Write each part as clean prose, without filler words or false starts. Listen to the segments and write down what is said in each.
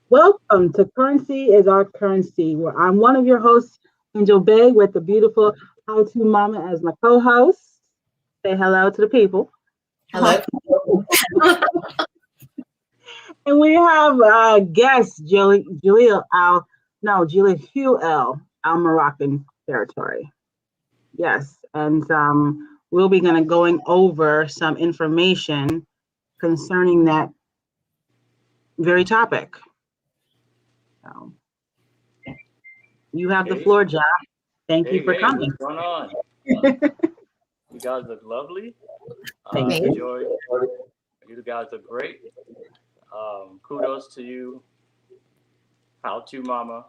Welcome to Currency is Our Currency, where I'm one of your hosts, Angel Bay, with the beautiful How To Mama as my co host. Say hello to the people. Hello. And we have guest Jaleel Al, no, Jaleel Hu Al Moroccan territory. Yes, and we'll be going to going over some information concerning that very topic. So you have the Hey, floor, Jack. Thank you hey, for hey, coming. what's going on? You guys look lovely. Thank I Thank you. enjoy. You guys look great. Kudos to you. How to, Mama?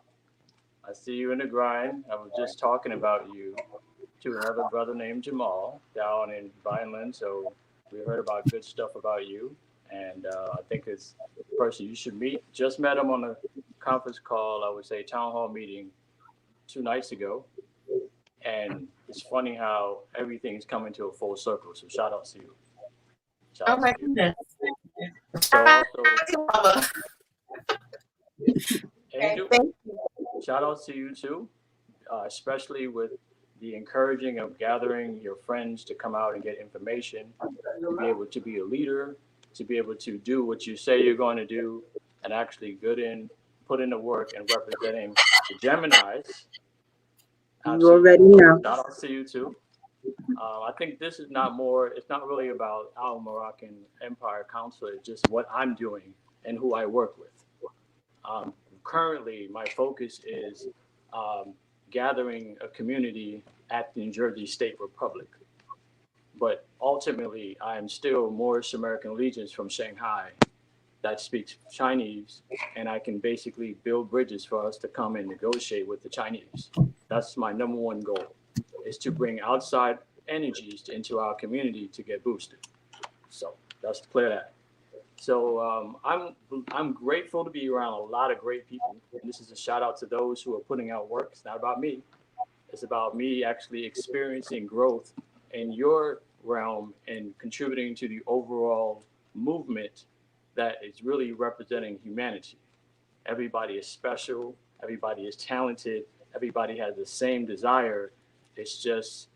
I see you in the grind. I was just talking about you to another brother named Jamal down in Vineland. So we heard about good stuff about you, and I think it's a person you should meet. Just met him on a conference call. I would say town hall meeting 2 nights ago. And it's funny how everything's coming to a full circle. So shout out to you. Shout Oh out to my you. goodness. So also, Mama. Okay, Angel, thank you. shout out to you too, especially with the encouraging of gathering your friends to come out and get information, to be able to be a leader, to be able to do what you say you're going to do, and actually put in the work and representing the Geminis. You Absolutely. already So know. shout out to you too. I think this is not more, it's not really about our Moroccan Empire Council, it's just what I'm doing and who I work with. Um, Currently, my focus is um, gathering a community at the Jersey State Republic. But ultimately, I am still Moorish American Legions from Shanghai that speaks Chinese, and I can basically build bridges for us to come and negotiate with the Chinese. That's my number one goal, is to bring outside energies into our community to get boosted. So that's clear that. So I'm grateful to be around a lot of great people, and this is a shout out to those who are putting out work. It's not about me. It's about me actually experiencing growth in your realm and contributing to the overall movement that is really representing humanity. Everybody is special, everybody is talented, everybody has the same desire. It's just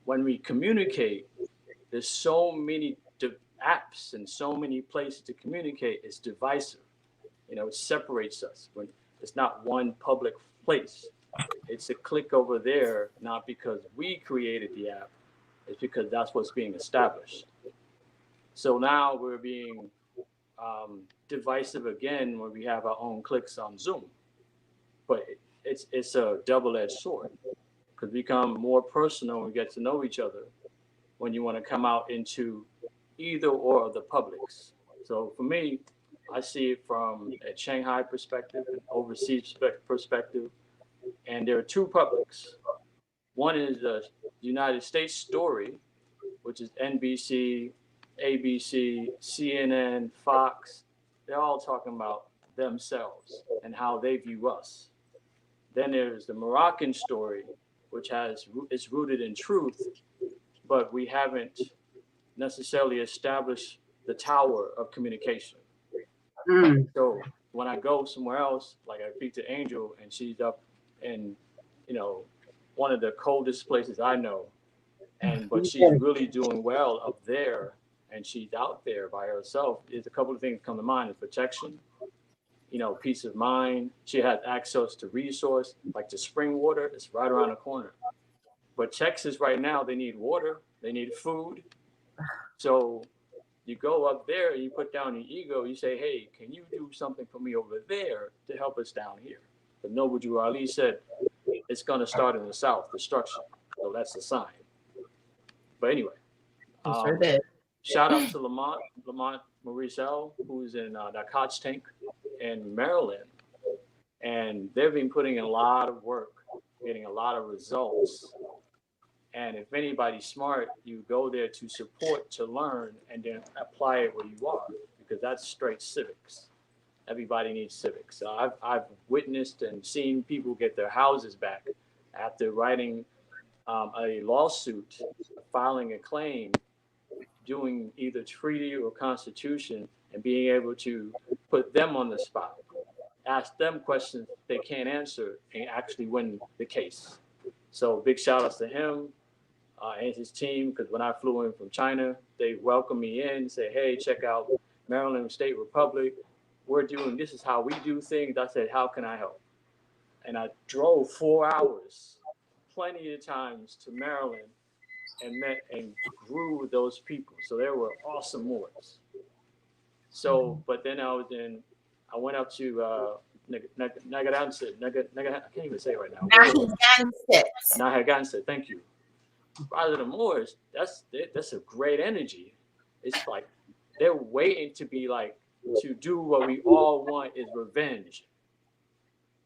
when we communicate, there's so many apps and so many places to communicate, it's divisive. It separates us when it's not one public place. It's a click over there, not because we created the app, it's because that's what's being established. So now we're being divisive again when we have our own clicks on Zoom. But it's a double-edged sword because we become more personal and get to know each other when you want to come out into either or of the publics. So for me, I see it from a Shanghai perspective, an overseas perspective, and there are two publics. One is the United States story, which is NBC, ABC, CNN, Fox. They're all talking about themselves and how they view us. Then there's the Moroccan story, which is rooted in truth, but we haven't necessarily established the tower of communication. Mm. So when I go somewhere else, like I speak to Angel and she's up in, you know, one of the coldest places I know, and but she's Yes. really doing well up there and she's out there by herself, is a couple of things come to mind is protection, peace of mind. She has access to resource, like the spring water, it's right around the corner. But Texas right now, they need water, they need food. So you go up there and you put down your ego, you say, hey, can you do something for me over there to help us down here? But Noble Ali said it's going to start in the south, destruction. So that's a sign. But anyway, You sure um, did. shout out to Lamont Maurice L., who's in that Koch tank in Maryland. And they've been putting in a lot of work, getting a lot of results. And if anybody's smart, you go there to support, to learn, and then apply it where you are, because that's straight civics. Everybody needs civics. So I've witnessed and seen people get their houses back after writing a lawsuit, filing a claim, doing either treaty or constitution and being able to put them on the spot, ask them questions they can't answer, and actually win the case. So big shout outs to him and his team, because when I flew in from China, they welcomed me in, say, hey, check out Maryland State Republic. We're doing, this is how we do things. I said, how can I help? And I drove 4 hours, plenty of times, to Maryland and met and grew with those people. So they were awesome Moors. So, but then I went up to Nagadanset, I can't even say it right now. Nagadanset, thank you. Rather than Moors, that's a great energy. It's like they're waiting to be like, to do what we all want is revenge.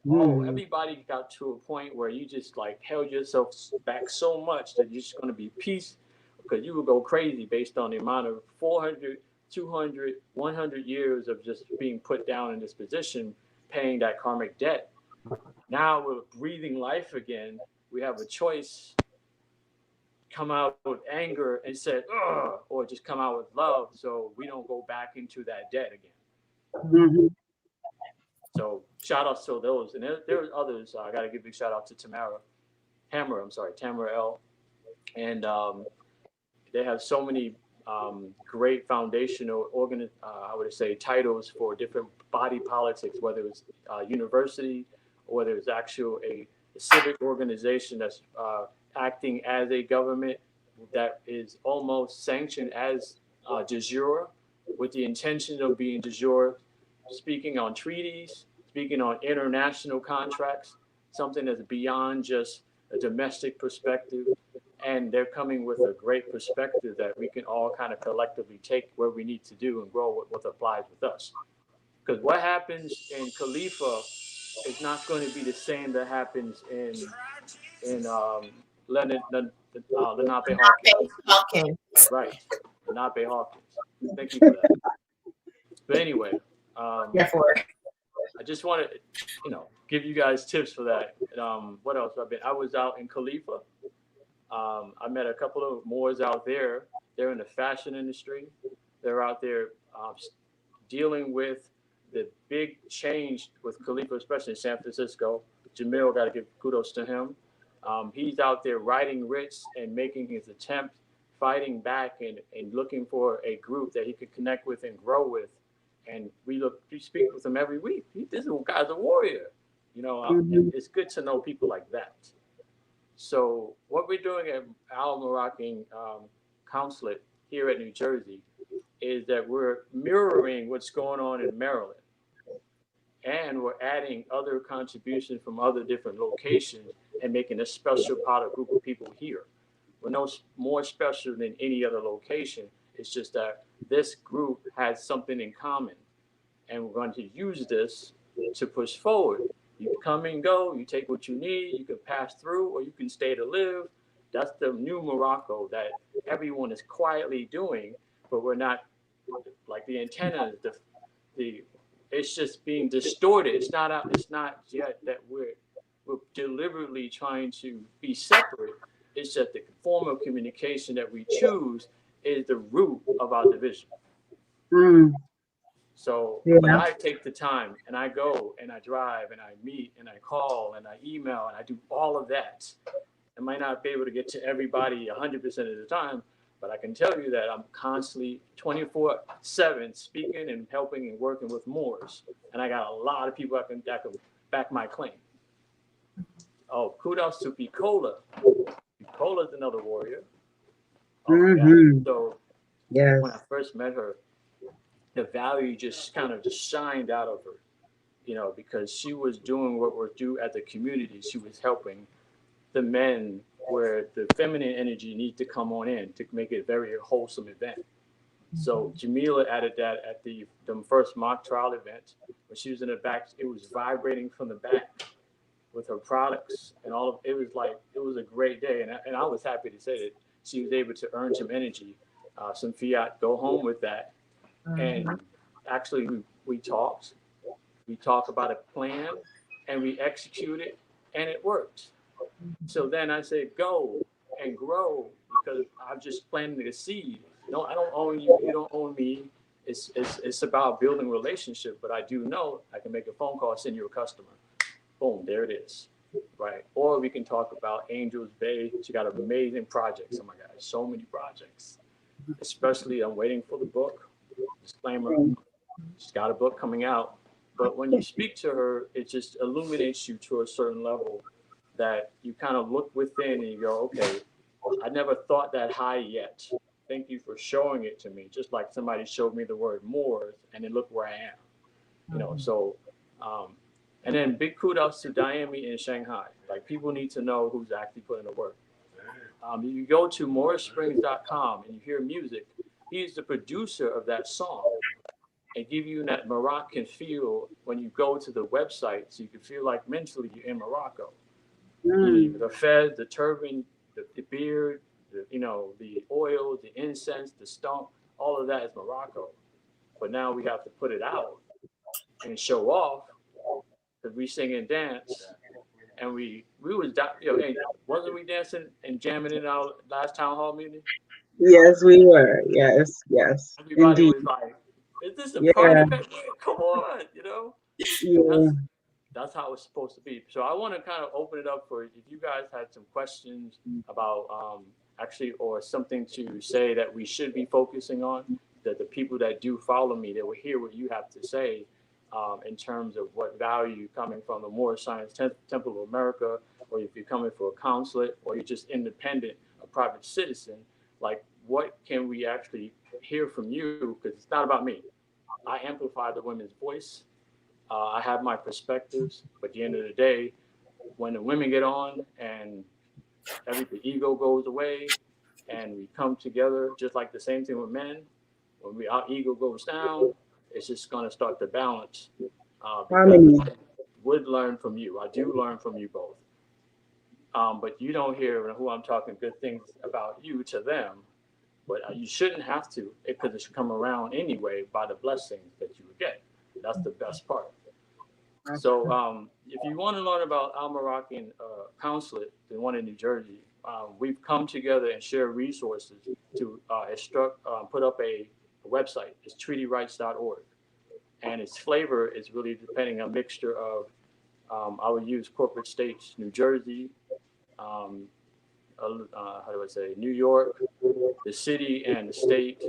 Oh, everybody got to a point where you just like held yourself back so much that you're just going to be peace, because you would go crazy based on the amount of 400, 200, 100 years of just being put down in this position, paying that karmic debt. Now we're breathing life again. We have a choice: come out with anger and say, ugh, or just come out with love so we don't go back into that debt again. So shout outs to those. And there's others. I got to give a big shout out to Tamara L. And they have so many great foundational I would say titles for different body politics, whether it's university or whether it's actual a civic organization that's acting as a government that is almost sanctioned as de jure, with the intention of being de jure, speaking on treaties, speaking on international contracts, something that's beyond just a domestic perspective. And they're coming with a great perspective that we can all kind of collectively take where we need to do and grow what applies with us. Because what happens in Khalifa is not going to be the same that happens in Lenape Hawkins. Right, Lenape Hawkins. Thank you for that. But anyway, I just want to, give you guys tips for that. What else? I was out in Khalifa. I met a couple of Moors out there. They're in the fashion industry. They're out there dealing with the big change with Khalifa, especially in San Francisco. Jamil, got to give kudos to him. He's out there riding writs and making his attempt, fighting back and looking for a group that he could connect with and grow with. And we speak with him every week. This guy's a warrior. It's good to know people like that. So what we're doing at Al Moroccan Consulate here at New Jersey is that we're mirroring what's going on in Maryland. And we're adding other contributions from other different locations and making a special part of a group of people here. We're no more special than any other location. It's just that this group has something in common. And we're going to use this to push forward. You come and go, you take what you need, you can pass through, or you can stay to live. That's the new Morocco that everyone is quietly doing, but we're not, like the antennas, it's just being distorted. It's not yet that we're deliberately trying to be separate. It's that the form of communication that we choose is the root of our division. So when I take the time and I go and I drive and I meet and I call and I email and I do all of that, I might not be able to get to everybody 100% of the time, but I can tell you that I'm constantly 24/7 speaking and helping and working with Moors. And I got a lot of people that can back my claim. Oh, kudos to Picola. Picola's another warrior. So when I first met her, the value just kind of shined out of her, because she was doing what we're due at the community. She was helping the men where the feminine energy needs to come on in to make it a very wholesome event. So Jamila added that at the first mock trial event, when she was in the back, it was vibrating from the back with her products and all of it. Was a great day. And I was happy to say that she was able to earn some energy, some fiat, go home with that. And actually we talked about a plan and we executed and it worked. So then I said, go and grow, because I'm just planting a seed. No, I don't own you. You don't own me. it's about building relationship. But I do know I can make a phone call, send you a customer. Boom, there it is. Right. Or we can talk about Angels Bay. She got amazing projects. Oh my God, so many projects. Especially, I'm waiting for the book. Disclaimer, she's got a book coming out. But when you speak to her, it just illuminates you to a certain level that you kind of look within and you go, okay, I never thought that high yet. Thank you for showing it to me. Just like somebody showed me the word Moors, and then look where I am. You know, so and then big kudos to Diami in Shanghai. Like, people need to know who's actually putting the work. You go to morrissprings.com and you hear music. He's the producer of that song and give you that Moroccan feel when you go to the website, so you can feel like mentally you're in Morocco. The fez, the turban, the beard, the oil, the incense, the stump, all of that is Morocco. But now we have to put it out and show off, because we sing and dance. And we was, hey, wasn't we dancing and jamming in our last town hall meeting? Yes, we were. Yes, Everybody indeed. was like, "Is this a party? Come on, That's how it's supposed to be." So I want to kind of open it up for if you guys had some questions about actually, or something to say that we should be focusing on. That the people that do follow me, they will hear what you have to say. In terms of what value coming from the Moorish Science Temple of America, or if you're coming for a consulate, or you're just independent, a private citizen, like, what can we actually hear from you? Because it's not about me. I amplify the women's voice. I have my perspectives, but at the end of the day, when the women get on and the ego goes away, and we come together, just like the same thing with men, when our ego goes down, it's just going to start to balance. Because I would learn from you. I do learn from you both. But you don't hear who I'm talking good things about you to them. But you shouldn't have to, because it should come around anyway by the blessings that you would get. That's the best part. So if you want to learn about Al Moroccan Consulate, the one in New Jersey, we've come together and share resources to put up a website. It's treatyrights.org. And its flavor is really depending on a mixture of, I would use corporate states, New Jersey, New York, the city and the state,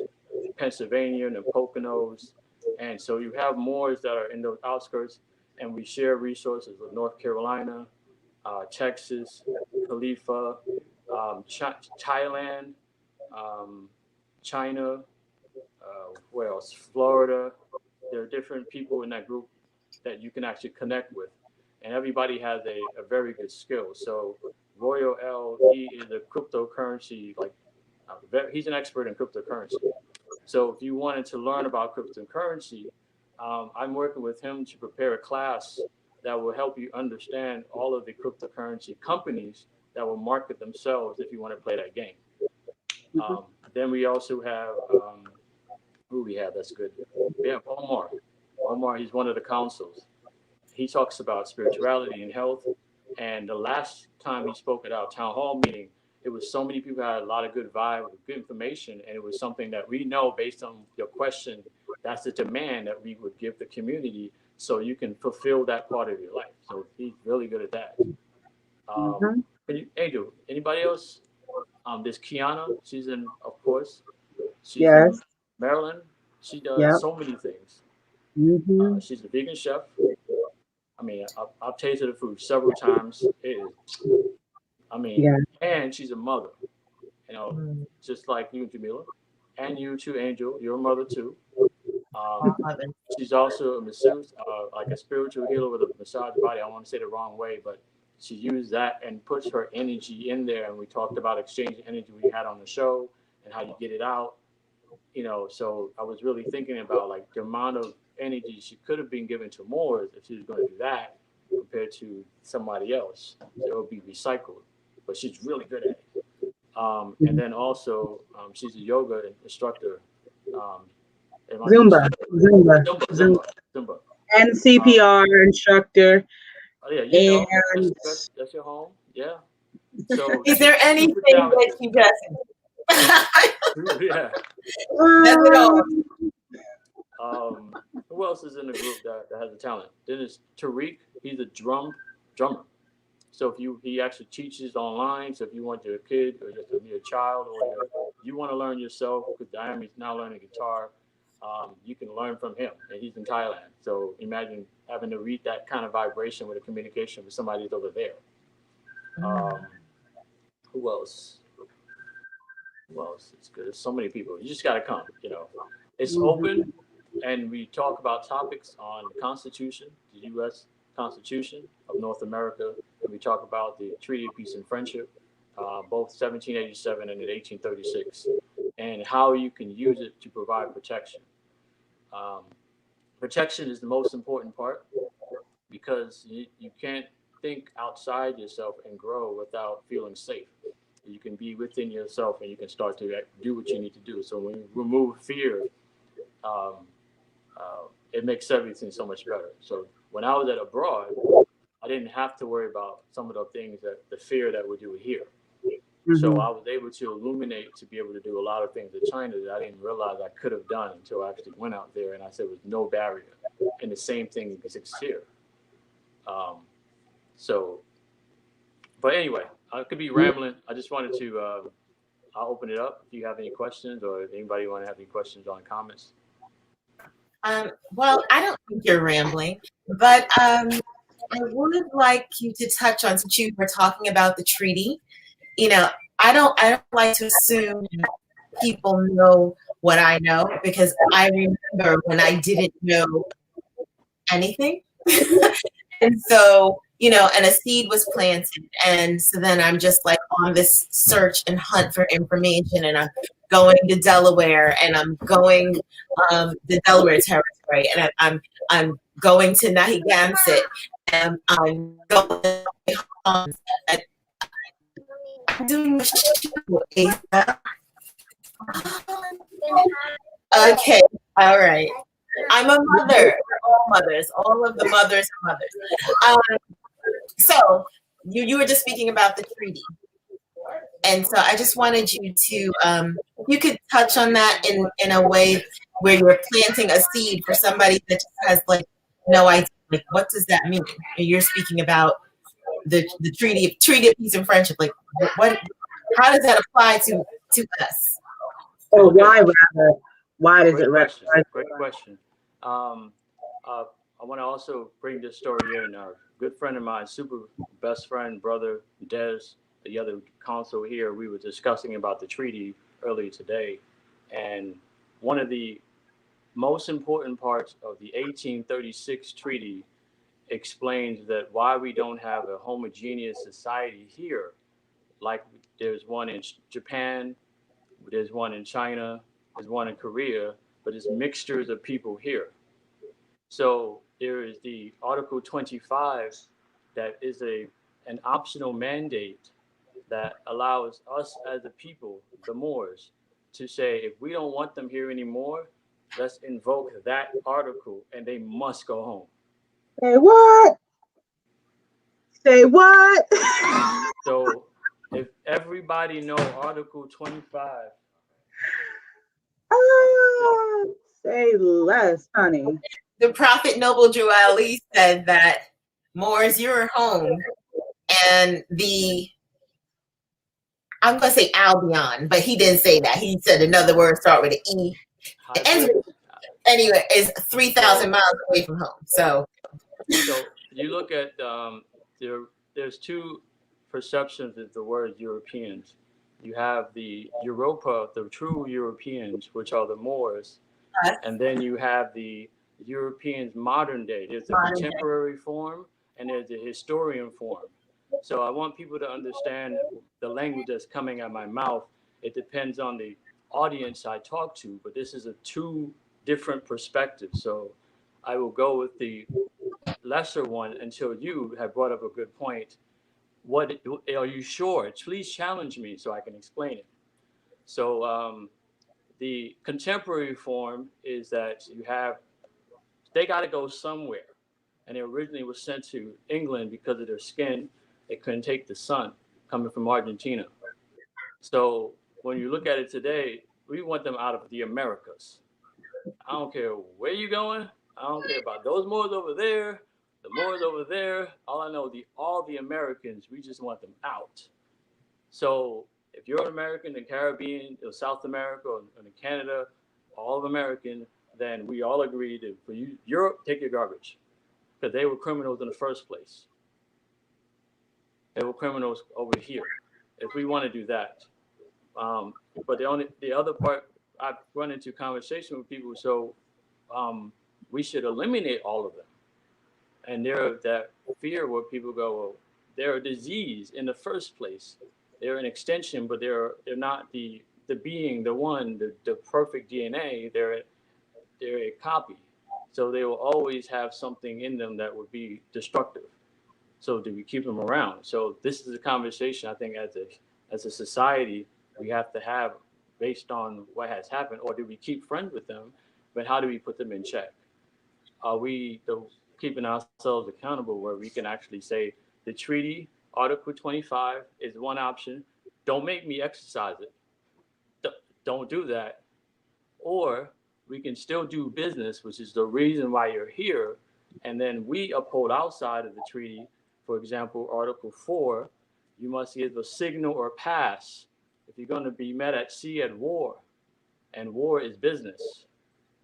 Pennsylvania, and the Poconos. And so you have Moors that are in those outskirts, and we share resources with North Carolina, Texas, Khalifa, Thailand, China, where else? Florida. There are different people in that group that you can actually connect with. And everybody has a very good skill. So Royal L, he is a cryptocurrency, he's an expert in cryptocurrency. So if you wanted to learn about cryptocurrency, I'm working with him to prepare a class that will help you understand all of the cryptocurrency companies that will market themselves if you want to play that game. Then we also have, who we have that's good? We have Omar. Omar, he's one of the councils. He talks about spirituality and health. And the last time he spoke at our town hall meeting, it was so many people had a lot of good vibe, good information, and it was something that we know based on your question, that's the demand that we would give the community so you can fulfill that part of your life. So he's really good at that. Angel, anybody else? There's Kiana. She's in, of course, she's in Maryland. She does so many things. She's a vegan chef. I mean, I've tasted the food several times. And she's a mother. Just like you, Jamila, and you too, Angel. You're a mother too. She's also a masseuse, like a spiritual healer with a massage body. I don't want to say the wrong way, but she used that and puts her energy in there. And we talked about exchanging energy we had on the show and how you get it out. So I was really thinking about like the amount of energy she could have been given to Moors if she was going to do that compared to somebody else. So it would be recycled. But she's really good at it. And then also, she's a yoga instructor. Zumba. And CPR instructor. Oh yeah, that's your home. Yeah. So is there anything that she doesn't? Yeah. Who else is in the group that has a talent? Then it's Tariq. He's a drummer. So he actually teaches online. So if you want your kid or just your child or you want to learn yourself, because Diame's now learning guitar, you can learn from him, and he's in Thailand. So imagine having to read that kind of vibration with a communication with somebody who's over there. Who else? Who else? It's good. There's so many people. You just got to come. It's open, and we talk about topics on the Constitution, the U.S. Constitution of North America, and we talk about the Treaty of Peace and Friendship, both 1787 and 1836, and how you can use it to provide protection. Protection is the most important part because you can't think outside yourself and grow without feeling safe. You can be within yourself and you can start to do what you need to do. So when you remove fear, um, it makes everything so much better. So when I was at abroad, I didn't have to worry about some of the things the fear that we do here. So I was able to illuminate to be able to do a lot of things in China that I didn't realize I could have done until I actually went out there and I said, with no barrier. And the same thing exists here. But anyway, I could be rambling. I just wanted to, I'll open it up if you have any questions or if anybody want to have any questions on comments. Well, I don't think you're rambling, but I would like you to touch on, since you were talking about the treaty. I don't like to assume people know what I know, because I remember when I didn't know anything. And so, and a seed was planted. And so then I'm just like on this search and hunt for information, and I'm going to Delaware, and I'm going the Delaware Territory, and I'm going to Narragansett, and I'm going home. I'm doing the show, Asa. Okay, all right. I'm a mother. We're all mothers. All of the mothers are mothers. So you were just speaking about the treaty, and so I just wanted you to, you could touch on that in a way where you're planting a seed for somebody that just has like no idea, like what does that mean? And you're speaking about the treaty of peace and friendship. Like what? How does that apply to us? Or why rather? Why does Great question. I want to also bring this story in. A good friend of mine, super best friend, brother, Des, the other consul here, we were discussing about the treaty earlier today. And one of the most important parts of the 1836 treaty explains that why we don't have a homogeneous society here. Like there's one in Japan, there's one in China, there's one in Korea, but it's mixtures of people here. So there is the Article 25 that is an optional mandate that allows us as a people, the Moors, to say, if we don't want them here anymore, let's invoke that article and they must go home. Say what? Say what? So if everybody know Article 25. Say less, honey. The Prophet Noble Drew Ali said that Moors, you're home, and I'm going to say Albion, but he didn't say that. He said another word start with an E. Anyway, is 3,000 miles away from home. So you look at there's two perceptions of the word Europeans. You have the Europa, the true Europeans, which are the Moors, and then you have the Europeans modern day. There's a contemporary form and there's a historian form. So I want people to understand the language that's coming out of my mouth. It depends on the audience I talk to, but this is a two different perspectives. So I will go with the lesser one until you have brought up a good point. What are you sure? Please challenge me so I can explain it. So the contemporary form is that they got to go somewhere. And it originally was sent to England because of their skin. They couldn't take the sun coming from Argentina. So when you look at it today, we want them out of the Americas. I don't care where you going. I don't care about those Moors over there, the Moors over there. All I know, all the Americans, we just want them out. So if you're an American in the Caribbean or South America or in Canada, all of American, then we all agree that for you, Europe, take your garbage because they were criminals in the first place. They were criminals over here. If we want to do that, um, but the other part, I've run into conversation with people. So um, we should eliminate all of them. And they're that fear where people go, well, they're a disease in the first place. They're an extension, but they're not the being, the one, the perfect DNA. They're a copy. So they will always have something in them that would be destructive. So do we keep them around? So this is a conversation I think as a society we have to have based on what has happened, or do we keep friends with them? But how do we put them in check? Are we keeping ourselves accountable where we can actually say the treaty, Article 25, is one option. Don't make me exercise it. Don't do that. Or we can still do business, which is the reason why you're here. And then we uphold outside of the treaty. For example, Article 4, you must give a signal or pass if you're going to be met at sea at war. And war is business.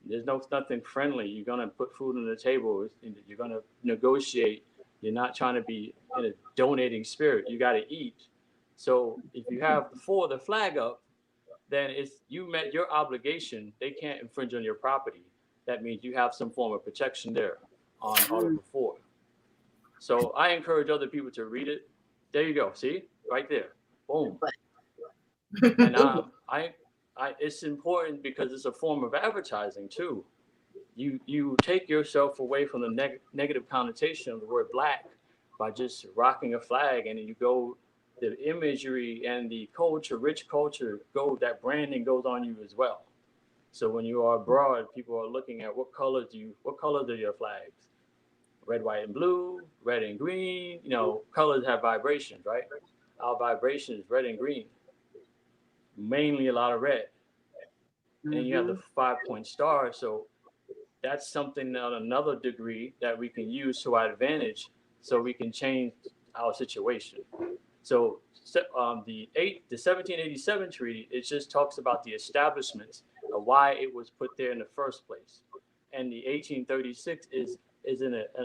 There's nothing friendly. You're gonna put food on the table. You're gonna negotiate. You're not trying to be in a donating spirit. You got to eat. So if you have the flag up, then it's you met your obligation. They can't infringe on your property. That means you have some form of protection there on Article 4. So I encourage other people to read it. There you go. See, right there. Boom. And it's important because it's a form of advertising too. You take yourself away from the negative connotation of the word black by just rocking a flag, and then you go the imagery and the culture, rich culture, that branding goes on you as well. So when you are abroad, people are looking at what colors are your flags? Red, white, and blue, red and green. Colors have vibrations, right? Our vibration is red and green, mainly a lot of red. And then you have the 5-point star. So that's something on another degree that we can use to our advantage so we can change our situation. So the 1787 treaty, it just talks about the establishments of why it was put there in the first place. And the 1836 is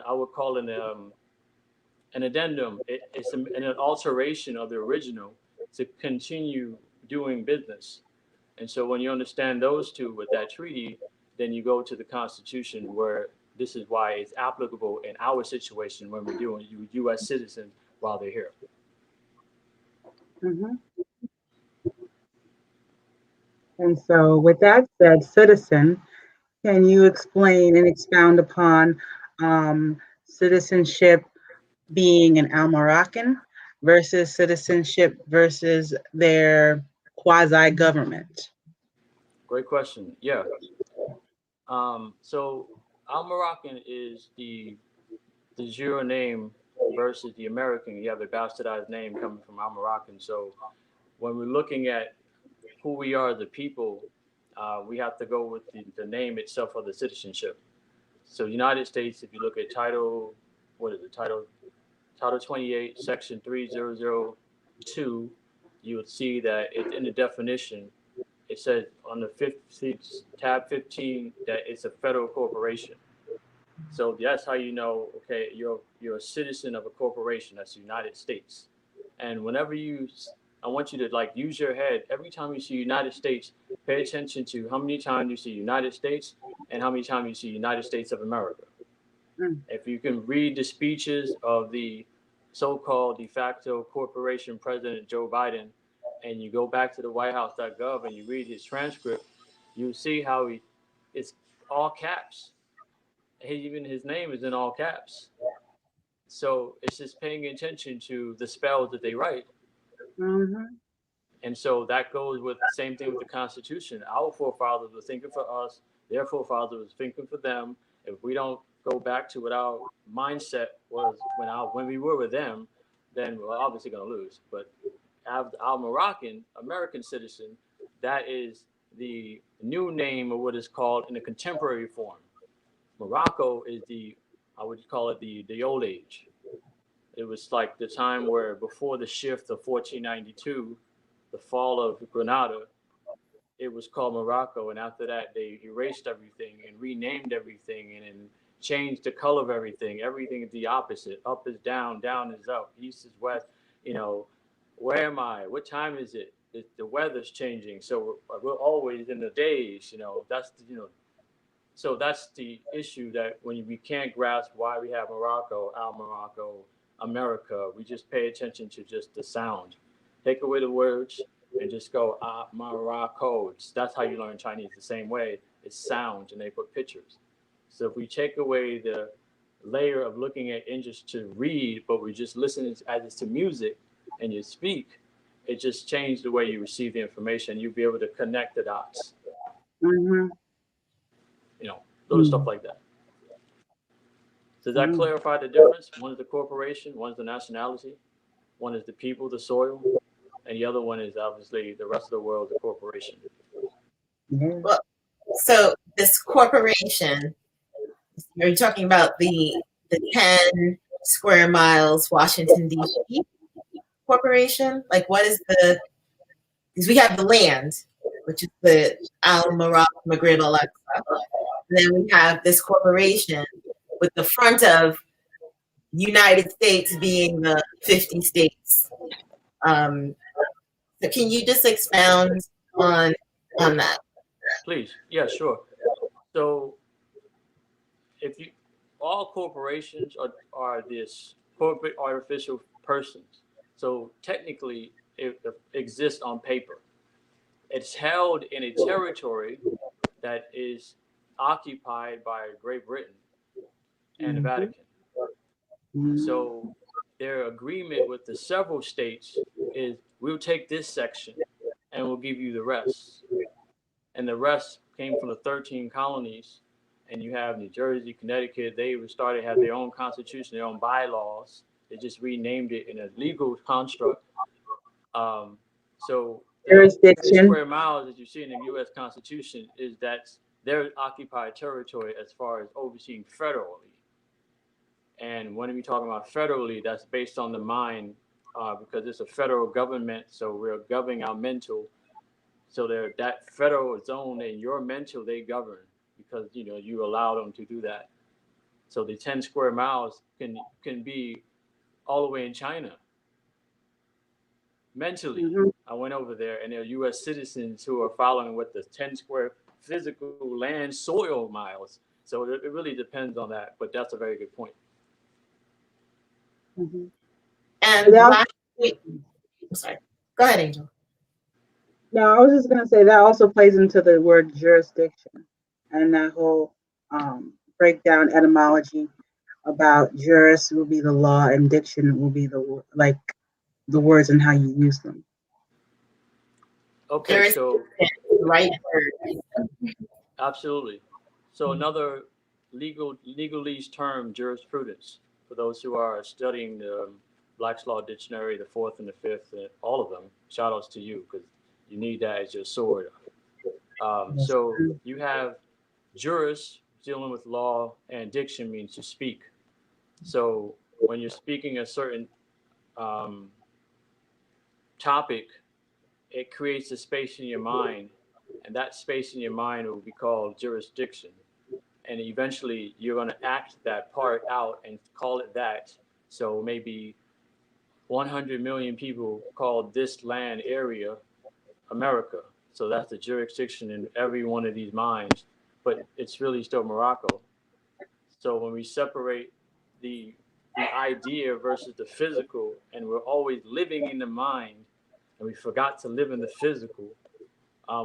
I would call it an addendum. It's an alteration of the original to continue doing business. And so when you understand those two with that treaty, then you go to the Constitution where this is why it's applicable in our situation when we're doing U.S. citizens while they're here. Mm-hmm. And so, with that said, citizen, can you explain and expound upon citizenship being an Al-Moroccan versus citizenship versus their quasi-government? Great question. Yeah. So Al-Moroccan is the jure name versus the American. You have a bastardized name coming from Al-Moroccan. So when we're looking at who we are as a people, we have to go with the name itself of the citizenship. So United States, if you look at Title 28, Section 3002, you would see that in the definition, it says on the tab 15 that it's a federal corporation. So that's how you know, okay, you're a citizen of a corporation. That's the United States. And whenever I want you to use your head. Every time you see United States, pay attention to how many times you see United States and how many times you see United States of America. If you can read the speeches of the so-called de facto corporation president Joe Biden, and you go back to the whitehouse.gov and you read his transcript, you see how it's all caps. Even his name is in all caps. So it's just paying attention to the spells that they write. Mm-hmm. And so that goes with the same thing with the Constitution. Our forefathers were thinking for us. Their forefathers were thinking for them. If we don't go back to what our mindset was when we were with them, then we're obviously going to lose. But our Moroccan American citizen, that is the new name of what is called in the contemporary form. Morocco is I would call it the old age. It was like the time where before the shift of 1492, the fall of Granada, it was called Morocco, and after that they erased everything and renamed everything and then changed the color of everything. Everything is the opposite. Up is down, down is up, east is west. You know, where am I? What time is it? The weather's changing, so we're always in the days. So that's the issue that when we can't grasp why we have Morocco, Al Morocco, America, we just pay attention to just the sound. Take away the words and just go Morocco. That's how you learn Chinese. The same way it's sounds and they put pictures. So if we take away the layer of looking at English to read, but we just listen as it's to music and you speak, it just changed the way you receive the information. You'll be able to connect the dots. Mm-hmm. Little stuff like that. Does that clarify the difference? One is the corporation, one is the nationality, one is the people, the soil, and the other one is obviously the rest of the world, the corporation. Well, so this corporation, you're talking about the 10 square miles Washington, D.C. corporation? Like, what is because we have the land, which is the Al Morocco, Maghrib, all that stuff. And then we have this corporation with the front of United States being the 50 states. So can you just expound on that? Please. Yeah, sure. So all corporations are this corporate artificial persons. So technically it exists on paper. It's held in a territory that is occupied by Great Britain and the Vatican. So their agreement with the several states is we'll take this section and we'll give you the rest. And the rest came from the 13 colonies. And you have New Jersey, Connecticut. They started to have their own constitution, their own bylaws. They just renamed it in a legal construct. So jurisdiction. 10 square miles that you see in the U.S. Constitution is that's their occupied territory as far as overseeing federally. And when we're talking about federally, that's based on the mind because it's a federal government. So we're governing our mental. So that federal zone and your mental, they govern because, you allow them to do that. So the 10 square miles can be all the way in China. Mentally, I went over there and there are U.S. citizens who are following with the 10 square physical land soil miles. So it really depends on that, but that's a very good point. And I'm sorry. Go ahead, Angel. No, I was just going to say that also plays into the word jurisdiction and that whole breakdown etymology about juris will be the law and diction will be the words and how you use them. Okay, so right. Absolutely. So another legalese term, jurisprudence, for those who are studying the Black's Law Dictionary, the 4th and the 5th, and all of them. Shout outs to you because you need that as your sword. So you have juris dealing with law, and diction means to speak. So when you're speaking a certain topic, it creates a space in your mind, and that space in your mind will be called jurisdiction. And eventually you're going to act that part out and call it that. So maybe 100 million people call this land area America. So that's the jurisdiction in every one of these minds, but it's really still Morocco. So when we separate the idea versus the physical, and we're always living in the mind, and we forgot to live in the physical,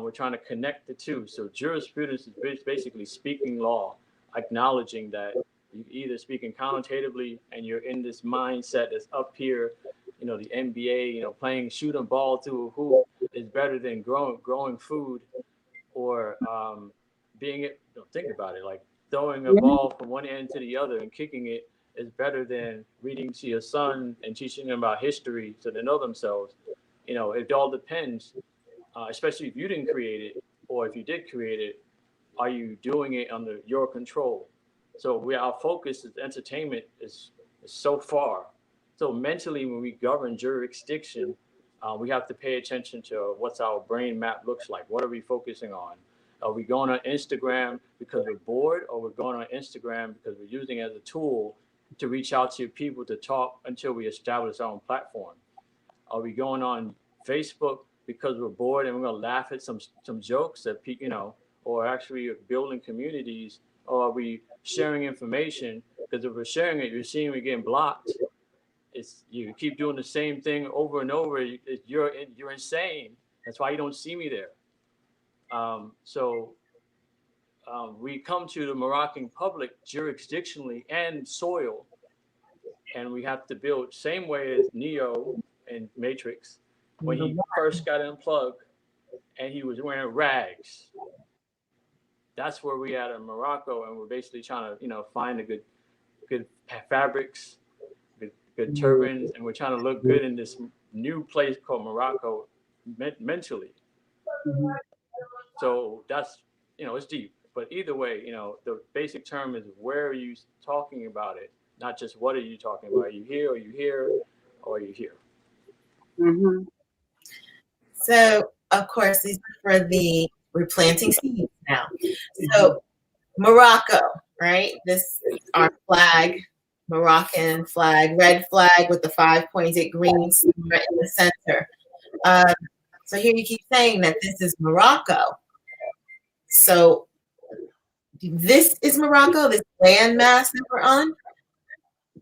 we're trying to connect the two. So jurisprudence is basically speaking law, acknowledging that you either speaking connotatively and you're in this mindset that's up here, the NBA, playing shooting ball to a hoop is better than growing food, or being think about it, like throwing a ball from one end to the other and kicking it is better than reading to your son and teaching them about history so they know themselves. It all depends, especially if you didn't create it. or if you did create it, are you doing it under your control? So our focus is entertainment is so far. So mentally, when we govern jurisdiction, we have to pay attention to what's our brain map looks like. What are we focusing on? Are we going on Instagram because we're bored, or we're going on Instagram because we're using it as a tool to reach out to people to talk until we establish our own platform? Are we going on Facebook because we're bored and we're going to laugh at some jokes that or actually building communities? Or are we sharing information? Because if we're sharing it, you're seeing we're getting blocked. It's you keep doing the same thing over and over. You're insane. That's why you don't see me there. So we come to the Moroccan public jurisdictionally and soil, and we have to build same way as Neo and Matrix when he first got unplugged and he was wearing rags. That's where we at in Morocco, and we're basically trying to find the good fabrics, good turbans, and we're trying to look good in this new place called Morocco mentally. So that's it's deep, but either way, the basic term is where are you talking about it, not just what are you talking about. Are you here? Are you here? Or are you here? Mm-hmm. So, of course, these are for we're planting seeds now. So, Morocco, right? This is our flag, Moroccan flag, red flag with the 5-pointed green star in the center. So here you keep saying that this is Morocco. So this is Morocco, this landmass that we're on?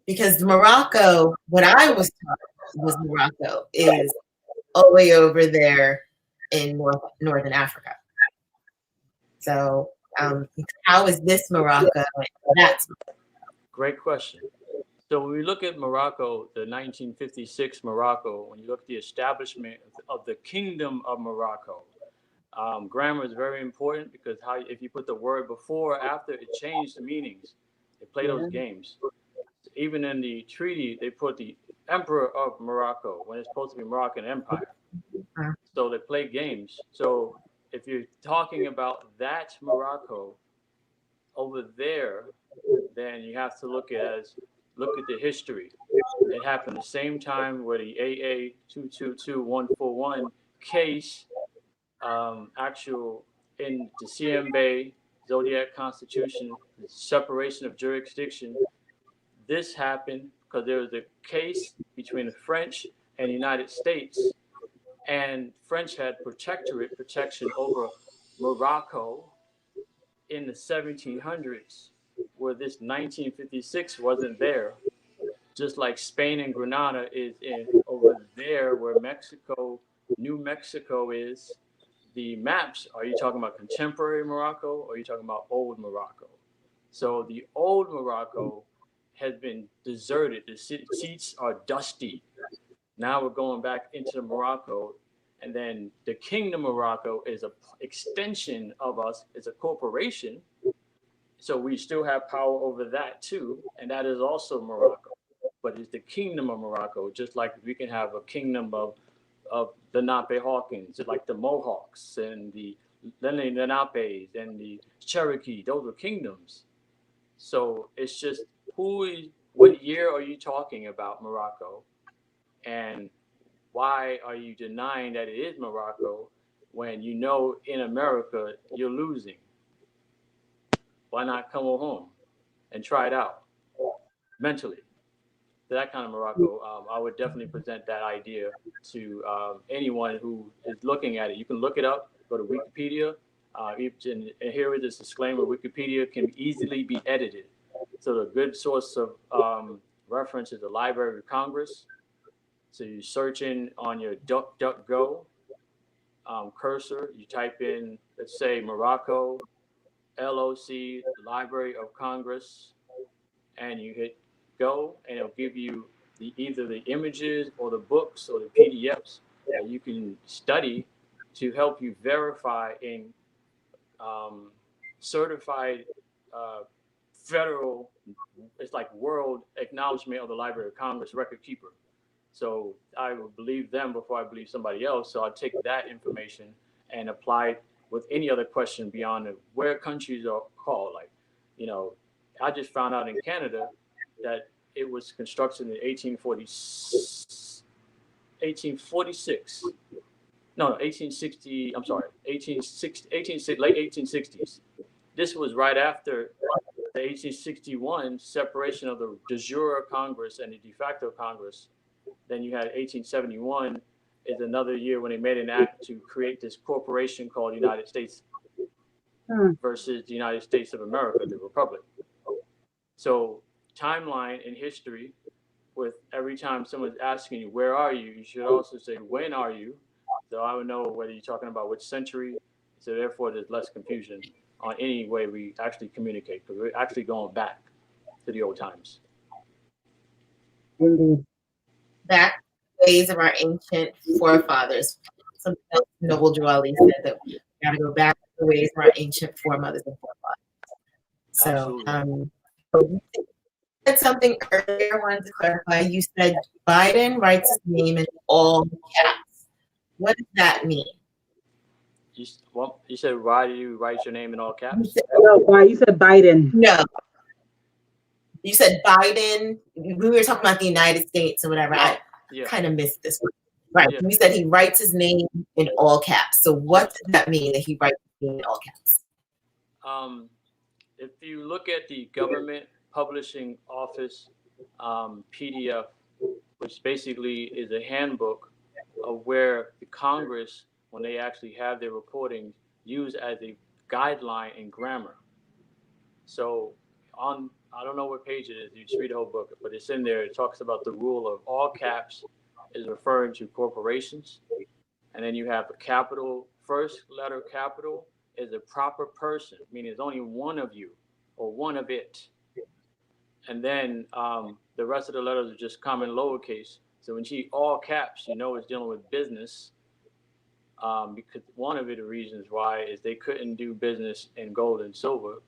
Because Morocco, what I was taught was Morocco, is all the way over there in northern Africa. So how is this Morocco? That's great question. So when we look at Morocco, the 1956 Morocco, when you look at the establishment of the Kingdom of Morocco, grammar is very important because if you put the word before or after, it changed the meanings. They play those games. Even in the treaty, they put the Emperor of Morocco when it's supposed to be Moroccan Empire. So they play games. So if you're talking about that Morocco over there, then you have to look at the history. It happened the same time where the AA 222141 case, actual in the CM Bay Zodiac Constitution, the separation of jurisdiction. This happened because there was a case between the French and the United States, and French had protectorate protection over Morocco in the 1700s, where this 1956 wasn't there. Just like Spain and Grenada is over there, where New Mexico is. The maps, are you talking about contemporary Morocco or are you talking about old Morocco? So the old Morocco has been deserted. The seats are dusty. Now we're going back into the Morocco, and then the Kingdom of Morocco is an extension of us. It's a corporation, so we still have power over that too, and that is also Morocco. But it's the Kingdom of Morocco, just like we can have a kingdom of the Nape Hawkins, like the Mohawks and the Lenapes and the Cherokee. Those are kingdoms. So it's just what year are you talking about Morocco, and why are you denying that it is Morocco when in America you're losing? Why not come home and try it out mentally? That kind of Morocco, I would definitely present that idea to anyone who is looking at it. You can look it up, go to Wikipedia. And here is this disclaimer: Wikipedia can easily be edited. So the good source of reference is the Library of Congress. So you search in on your DuckDuckGo cursor, you type in, let's say, Morocco, LOC, Library of Congress, and you hit go, and it'll give you either the images or the books or the PDFs that you can study to help you verify in certified federal, it's like world acknowledgement of the Library of Congress record keeper. So I would believe them before I believe somebody else. So I take that information and apply it with any other question beyond where countries are called. Like, I just found out in Canada that it was constructed in 1846. No, 1860. I'm sorry, 1860, late 1860s. This was right after the 1861 separation of the de jure Congress and the de facto Congress. Then you had 1871 is another year when they made an act to create this corporation called the United States versus the United States of America, the Republic. So timeline in history, with every time someone's asking you, where are you? You should also say, when are you? So I would know whether you're talking about which century. So therefore, there's less confusion on any way we actually communicate, because we're actually going back to the old times. Indeed. Back ways of our ancient forefathers. Something else Noble Drew Ali said, that we got to go back to the ways of our ancient foremothers and forefathers. So you said something earlier I wanted to clarify. You said Biden writes his name in all caps. What does that mean? You said, why do you write your name in all caps? Why you said Biden? No. You said Biden. We were talking about the United States or whatever. I kind of missed this one. Right. Yeah. You said he writes his name in all caps. So what does that mean, that he writes his name in all caps? If you look at the government publishing office PDF, which basically is a handbook of where the Congress, when they actually have their reporting, use as a guideline in grammar. So I don't know what page it is, you just read the whole book, but it's in there. It talks about the rule of all caps is referring to corporations. And then you have the capital, first letter capital is a proper person, meaning there's only one of you or one of it. And then the rest of the letters are just common lowercase. So when you see all caps, it's dealing with business. Because one of the reasons why is they couldn't do business in gold and silver.